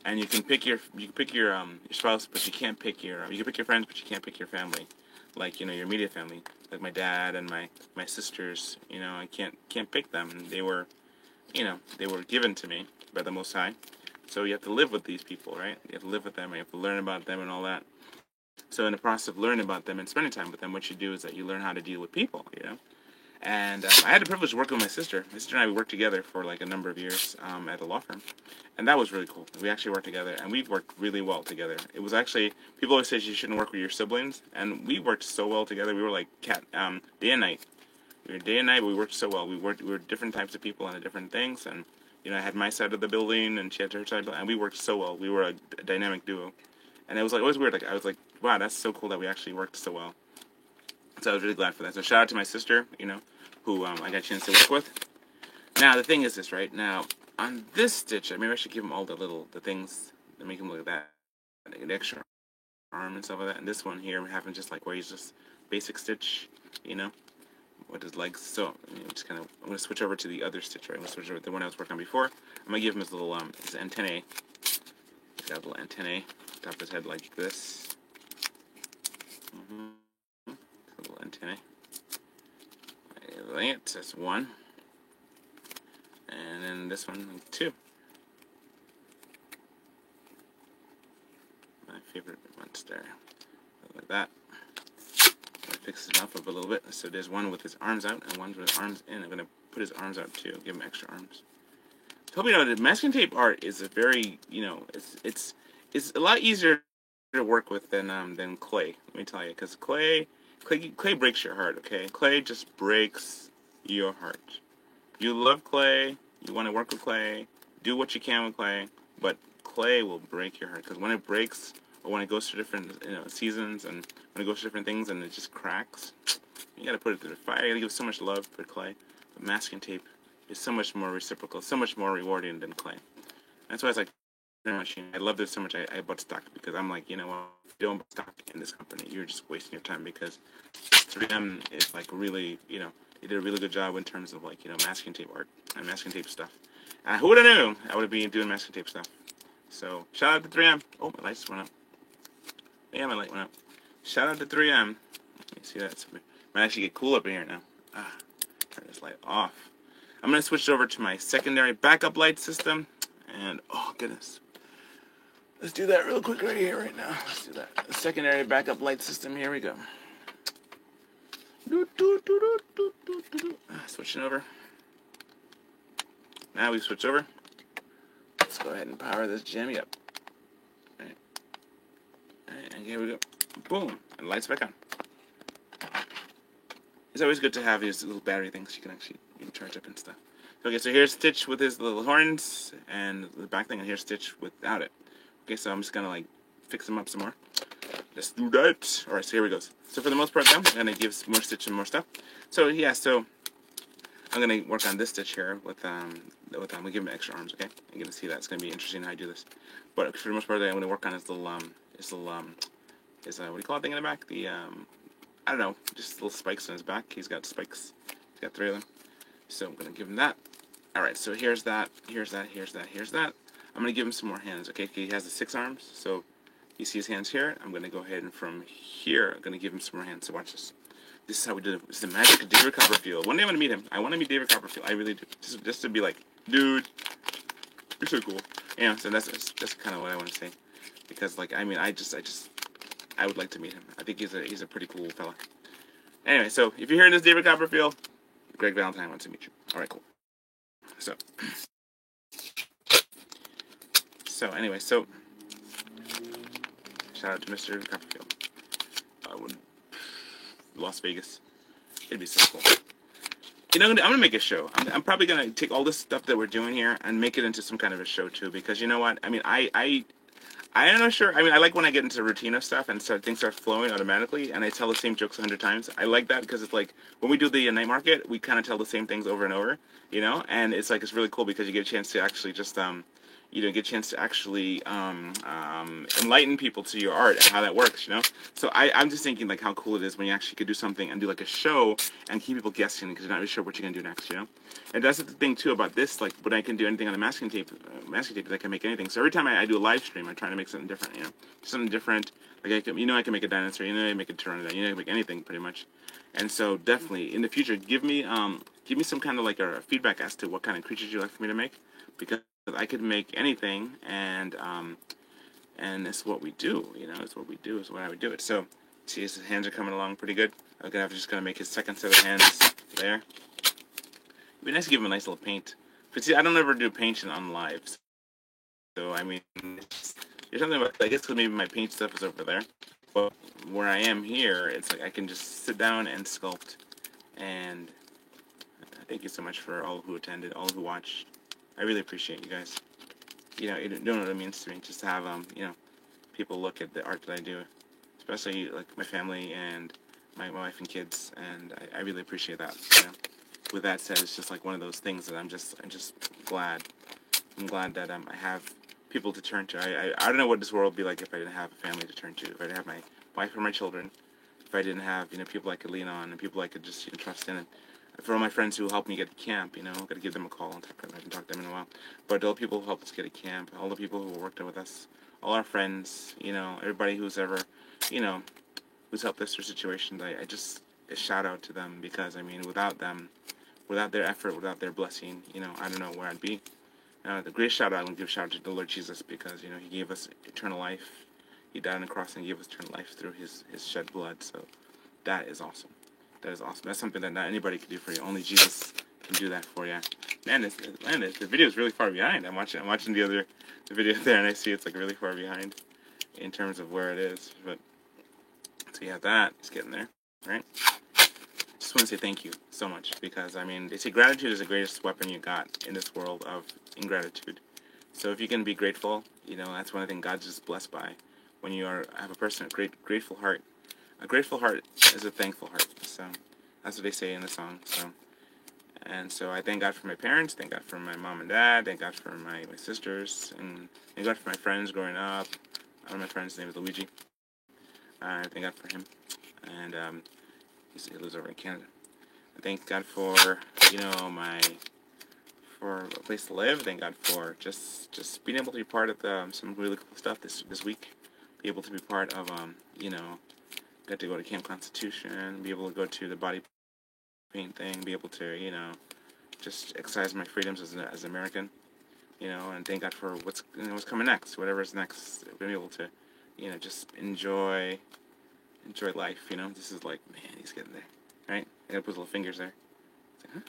and you can pick your your spouse, but you can't pick you can pick your friends, but you can't pick your family, like your immediate family, like my dad and my sisters. I can't pick them. They were they were given to me by the Most High. So you have to live with these people, right? You have to live with them, and you have to learn about them and all that. So in the process of learning about them and spending time with them, what you do is that you learn how to deal with people. And I had the privilege of working with my sister. My sister and I, we worked together for like a number of years at a law firm. And that was really cool. We actually worked together, and we worked really well together. It was actually, people always say you shouldn't work with your siblings, and we worked so well together. We were like day and night. We were day and night, but we worked so well. We were different types of people and different things, and I had my side of the building, and she had her side of the building, and we worked so well. We were a dynamic duo. And it was like, always weird. Like, I was like, wow, that's so cool that we actually worked so well. So I was really glad for that. So shout out to my sister, who I got a chance to work with. Now, the thing is this, right? Now, on this stitch, maybe I should give him all the things that make him look like that. An extra arm and stuff like that. And this one here, having just like where he's just basic stitch, with his legs. So, I'm going to switch over to the other stitch, right? I'm going to switch over to the one I was working on before. I'm going to give him his little, his antennae. He's got a little antennae. Top of his head like this. A little antennae. That's one. And then this one, like two. My favorite ones there. Like that. Fix his mouth up a little bit. So there's one with his arms out and one with his arms in. I'm going to put his arms out too. Give him extra arms. So hope you know the masking tape art is a very, it's a lot easier to work with than clay. Let me tell you, because clay breaks your heart. Okay, clay just breaks your heart. You love clay. You want to work with clay. Do what you can with clay, but clay will break your heart because when it breaks, or when it goes through different seasons, and when it goes through different things, and it just cracks, you gotta put it through the fire. You gotta give so much love for clay. But masking tape is so much more reciprocal, so much more rewarding than clay. That's why it's like. I love this so much. I bought stock because I'm like, if you don't buy stock in this company, you're just wasting your time because 3M is like really, they did a really good job in terms of like, masking tape art and masking tape stuff. And who would have knew I would have been doing masking tape stuff? So shout out to 3M. Oh, my lights went up. Yeah, my light went up. Shout out to 3M. Let me see that. It might actually get cool up in here now. Turn this light off. I'm gonna switch over to my secondary backup light system, and oh goodness. Let's do that real quick right here, right now. Let's do that. The secondary backup light system. Here we go. Switching over. Now we switch over. Let's go ahead and power this jammy up. All right, and here we go. Boom, and lights back on. It's always good to have these little battery things you can actually charge up and stuff. Okay, so here's Stitch with his little horns and the back thing, and here's Stitch without it. Okay, so I'm just gonna like fix them up some more. Let's do that. Alright, so here we go. So for the most part though, I'm gonna give more Stitch and more stuff. So yeah, so I'm gonna work on this Stitch here with we'll give him extra arms, okay? You're gonna see that. It's gonna be interesting how I do this. But for the most part I'm gonna work on his little what do you call that thing in the back? The I don't know, just little spikes on his back. He's got spikes. He's got 3 of them. So I'm gonna give him that. Alright, so here's that, here's that, here's that, here's that. I'm going to give him some more hands, okay? He has the 6 arms, so you see his hands here. I'm going to go ahead and from here, I'm going to give him some more hands. So watch this. This is how we did it. This is the magic of David Copperfield. One day I'm going to meet him. I want to meet David Copperfield. I really do. Just to be like, dude, you're so cool. So that's kind of what I want to say. Because, like, I mean, I would like to meet him. I think he's a pretty cool fella. Anyway, so if you're hearing this, David Copperfield, Greg Valentine wants to meet you. All right, cool. So anyway, so shout out to Mr. Copperfield. Las Vegas. It'd be so cool. I'm gonna make a show. I'm probably gonna take all this stuff that we're doing here and make it into some kind of a show too. Because you know what? I mean, I'm not sure. I mean, I like when I get into routine of stuff and things start flowing automatically, and I tell the same jokes 100 times. I like that because it's like when we do the night market, we kind of tell the same things over and over, and it's like it's really cool because you get a chance to actually just get a chance to actually enlighten people to your art and how that works, So I'm just thinking like how cool it is when you actually could do something and do like a show and keep people guessing because you're not really sure what you're gonna do next. And that's the thing too about this, like when I can do anything on the masking tape is I can make anything. So every time I do a live stream, I'm trying to make something different, something different. Like I can make a dinosaur, I can make a pteranodon, I can make anything pretty much. And so definitely in the future, give me some kind of like a feedback as to what kind of creatures you'd like for me to make, because I could make anything, and it's what we do, it's what we do, is what I would do it. So see, his hands are coming along pretty good. Just gonna make his second set of hands there. It'd be nice to give him a nice little paint. But see, I don't ever do painting on live. So, I mean, there's something about, I guess because maybe my paint stuff is over there. But where I am here, it's like I can just sit down and sculpt. And thank you so much for all who attended, all who watched. I really appreciate you guys. You don't know what it means to me just to have, people look at the art that I do. Especially, like, my family and my wife and kids. And I really appreciate that, With that said, it's just like one of those things that I'm just glad. I'm glad that I have people to turn to. I don't know what this world would be like if I didn't have a family to turn to. If I didn't have my wife or my children. If I didn't have people I could lean on and people I could just trust in. And for all my friends who helped me get to camp, I've got to give them a call and I haven't talked to them in a while. But all the people who helped us get to camp, all the people who worked with us, all our friends, everybody who's ever, who's helped us through situations, I just a shout out to them, because without them, without their effort, without their blessing, I don't know where I'd be. The greatest shout out, I'm going to give a shout out to the Lord Jesus, because, He gave us eternal life. He died on the cross and gave us eternal life through His shed blood. So that is awesome. That is awesome. That's something that not anybody can do for you. Only Jesus can do that for you. Man, the video is really far behind. I'm watching the video there, and I see it's like really far behind in terms of where it is. But so you have that. It's getting there, right? Just want to say thank you so much, because they say gratitude is the greatest weapon you got in this world of ingratitude. So if you can be grateful, that's one thing God's just blessed by. When you have a person, grateful heart. A grateful heart is a thankful heart. So that's what they say in the song. So I thank God for my parents, thank God for my mom and dad, thank God for my sisters, and thank God for my friends growing up. One of my friends' name is Luigi. I thank God for him. And he lives over in Canada. I thank God for, for a place to live. Thank God for just being able to be part of some really cool stuff this week. Be able to be part of, got to go to Camp Constitution, be able to go to the body paint thing, be able to, just exercise my freedoms as an American, and thank God for what's coming next, whatever is next. Being able to, just enjoy life, This is like, man, he's getting there, right? I gotta put his little fingers there.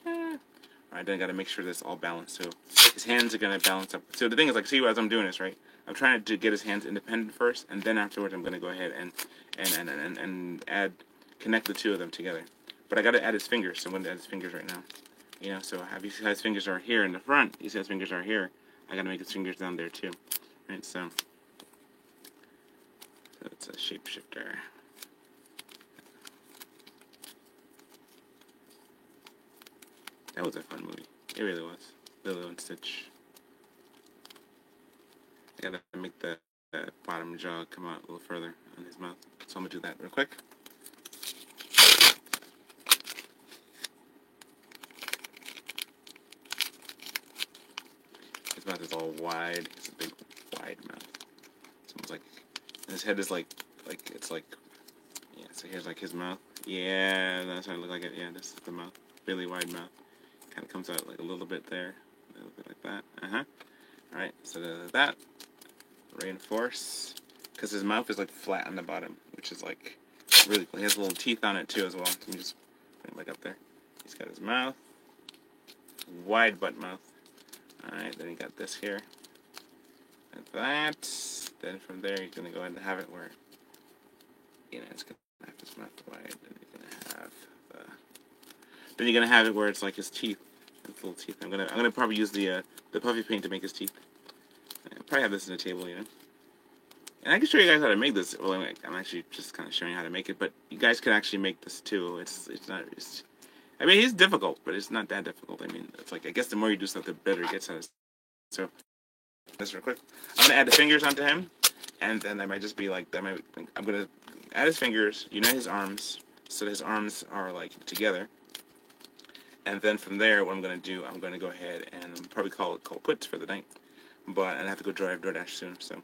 Alright, then I gotta make sure that's all balanced, so his hands are gonna balance up. So the thing is, like, see, as I'm doing this, right, I'm trying to get his hands independent first, and then afterwards I'm gonna go ahead and connect the two of them together. But I gotta add his fingers, so I'm gonna add his fingers right now. So his fingers are here in the front, you see his fingers are here, I gotta make his fingers down there too. Right, so it's a shapeshifter. That was a fun movie. It really was. Lilo and Stitch. I gotta make the bottom jaw come out a little further on his mouth. So I'm gonna do that real quick. His mouth is all wide. It's a big, wide mouth. It's almost like, and his head is like it's like, yeah. So here's like his mouth. Yeah, that's how it look like it. Yeah, this is the mouth. Really wide mouth. Kind of comes out like a little bit there, a little bit like that. All right, so that reinforce, because his mouth is like flat on the bottom, which is like really cool. He has little teeth on it too as well. Let me just put it like up there. He's got his mouth, wide butt mouth. All right, then he got this here, and that. Then from there, you're gonna go ahead and have it where, it's gonna have his mouth wide. Then you're gonna have Then you're gonna have it where it's like his teeth, his little teeth. I'm gonna probably use the puffy paint to make his teeth. I'll probably have this in the table, And I can show you guys how to make this. Well, I'm actually just kind of showing you how to make it, but you guys can actually make this too. It's difficult, but it's not that difficult. It's like, I guess the more you do stuff, the better it gets at it. So this real quick. I'm gonna add the fingers onto him, and then I might just be like, I'm gonna add his fingers, unite his arms, so his arms are like together, and then from there, what I'm gonna do, I'm gonna go ahead and probably call quits for the night. But I have to go drive DoorDash soon, so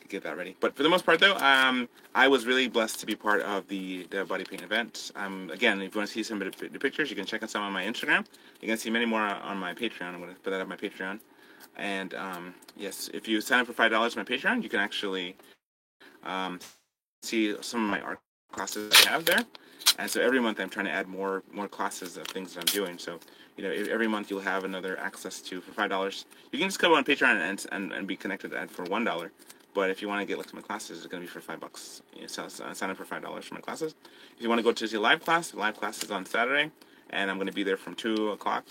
get that ready. But for the most part, though, I was really blessed to be part of the body paint event. Again, if you want to see some of the pictures, you can check out some on my Instagram. You can see many more on my Patreon. I'm going to put that on my Patreon. And yes, if you sign up for $5 on my Patreon, you can actually see some of my art classes I have there. And so every month I'm trying to add more classes of things that I'm doing. So every month you'll have another access to for $5. You can just go on Patreon and be connected for $1. But if you want to get like some of my classes, it's going to be for $5. So sign up for $5 for my classes. If you want to go to the live class is on Saturday, and I'm going to be there from 2 o'clock,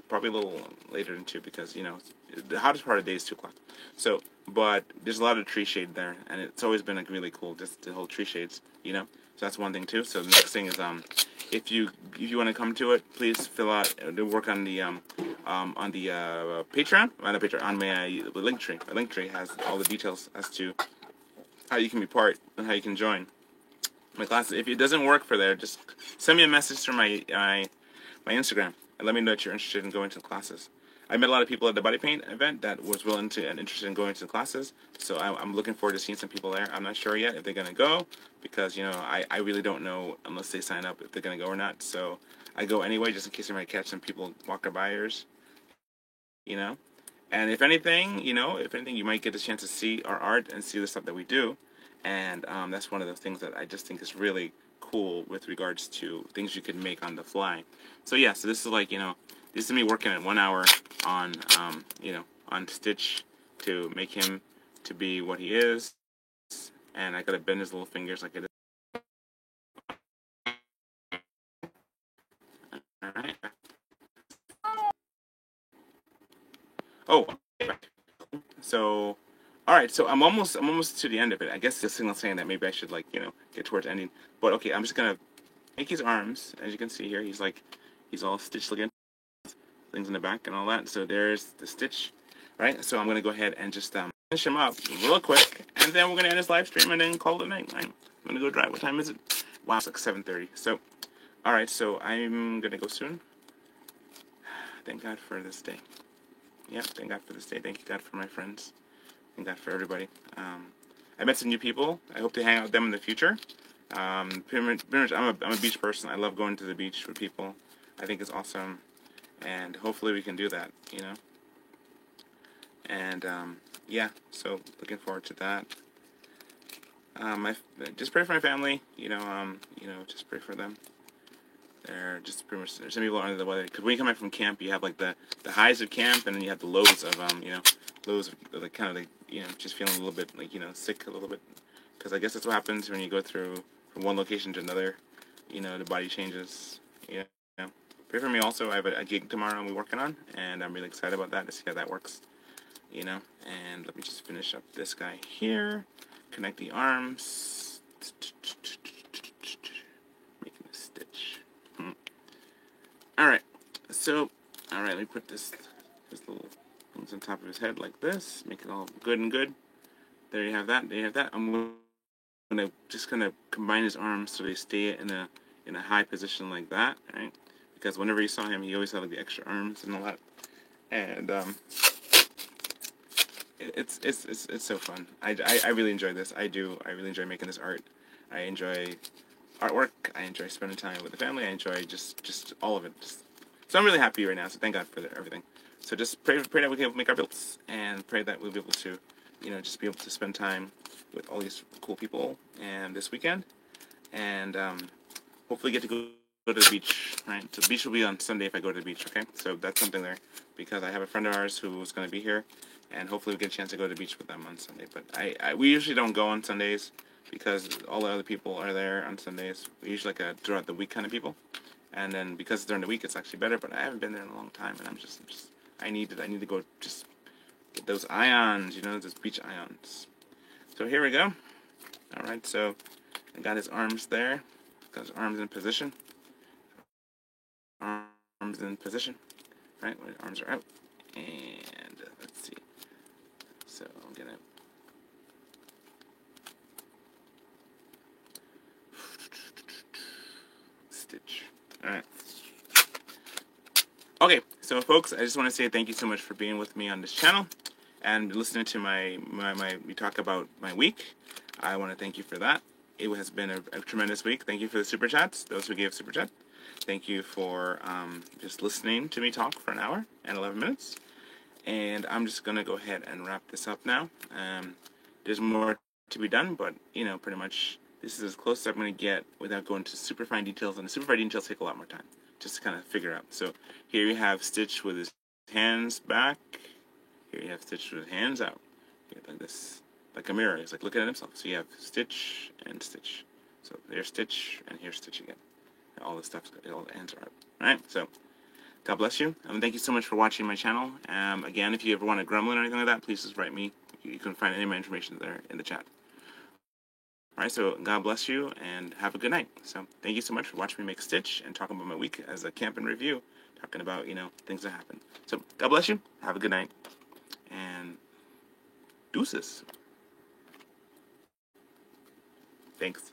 probably a little later than 2 because the hottest part of the day is 2 o'clock. So, but there's a lot of tree shade there, and it's always been like really cool, just the whole tree shades, So that's one thing too. So the next thing is if you want to come to it, please fill out work on the Patreon, on my Linktree. My Linktree has all the details as to how you can be part and how you can join my classes. If it doesn't work for there, just send me a message through my Instagram and let me know that you're interested in going to the classes. I met a lot of people at the body paint event that was willing to and interested in going to the classes, so I'm looking forward to seeing some people there. I'm not sure yet if they're going to go because, I really don't know unless they sign up if they're going to go or not, so I go anyway just in case I might catch some people walking buyers, And if anything, you might get a chance to see our art and see the stuff that we do, and that's one of the things that I just think is really cool with regards to things you can make on the fly. So yeah, so this is like, this is me working at 1 hour on, on Stitch to make him to be what he is. And I gotta bend his little fingers like it is. Alright. Oh, okay. So, alright, so I'm almost to the end of it. I guess the signal saying that maybe I should get towards ending. But okay, I'm just gonna make his arms. As you can see here, he's all stitched looking. Things in the back and all that. So there's the stitch, right? So I'm gonna go ahead and just finish him up real quick, and then we're gonna end this live stream and then call it a night. I'm gonna go drive. What time is it? Wow, it's like 7:30. So, all right. So I'm gonna go soon. Thank God for this day. Yeah, thank God for this day. Thank you God for my friends. Thank God for everybody. I met some new people. I hope to hang out with them in the future. Pretty much, I'm a beach person. I love going to the beach with people. I think it's awesome. And hopefully we can do that, And yeah, so looking forward to that. Just pray for my family, just pray for them. They're just pretty much, some people are under the weather. Because when you come back from camp, you have like the highs of camp, and then you have the lows of lows of like kind of like just feeling a little bit like sick a little bit. Because I guess that's what happens when you go through from one location to another. The body changes. Pray for me also. I have a gig tomorrow I'm working on, and I'm really excited about that to see how that works. And let me just finish up this guy here. Connect the arms. Making a stitch. Alright. So, alright, let me put his little things on top of his head like this. Make it all good and good. There you have that. There you have that. I'm just gonna combine his arms so they stay in a high position like that, right? Because whenever you saw him, he always had like the extra arms and all that, and it's so fun. I really enjoy this. I really enjoy making this art. I enjoy artwork. I enjoy spending time with the family. I enjoy just all of it. So I'm really happy right now. So thank God for everything. So just pray that we can make our builds, and pray that we'll be able to, just be able to spend time with all these cool people and this weekend, and hopefully get to go to the beach, right? So the beach will be on Sunday if I go to the beach, okay? So that's something there, because I have a friend of ours who's going to be here, and hopefully we get a chance to go to the beach with them on Sunday. But we usually don't go on Sundays, because all the other people are there on Sundays. We usually like throughout the week kind of people, and then because during the week it's actually better, but I haven't been there in a long time, and I need to go just get those ions, those beach ions. So here we go. Alright, so I got his arms there, got his arms in position. Arms in position, right? When arms are out, and let's see. So I'm gonna Stitch. All right. Okay, so folks, I just want to say thank you so much for being with me on this channel and listening to we talk about my week. I want to thank you for that. It has been a tremendous week. Thank you for the super chats, those who gave super chat. Thank you for just listening to me talk for an hour and 11 minutes. And I'm just going to go ahead and wrap this up now. There's more to be done, but, you know, pretty much this is as close as I'm going to get without going to super fine details. And the super fine details take a lot more time just to kind of figure out. So here you have Stitch with his hands back. Here you have Stitch with his hands out. Like this, like a mirror. He's like looking at himself. So you have Stitch and Stitch. So there's Stitch and here's Stitch again. All the stuff's good. All the hands are up. All right, so God bless you. Thank you so much for watching my channel. Again, if you ever want a gremlin or anything like that, please just write me. You can find any of my information there in the chat. All right, so God bless you and have a good night. So thank you so much for watching me make Stitch and talking about my week as a camp and review, talking about, you know, things that happen. So God bless you. Have a good night. And deuces. Thanks.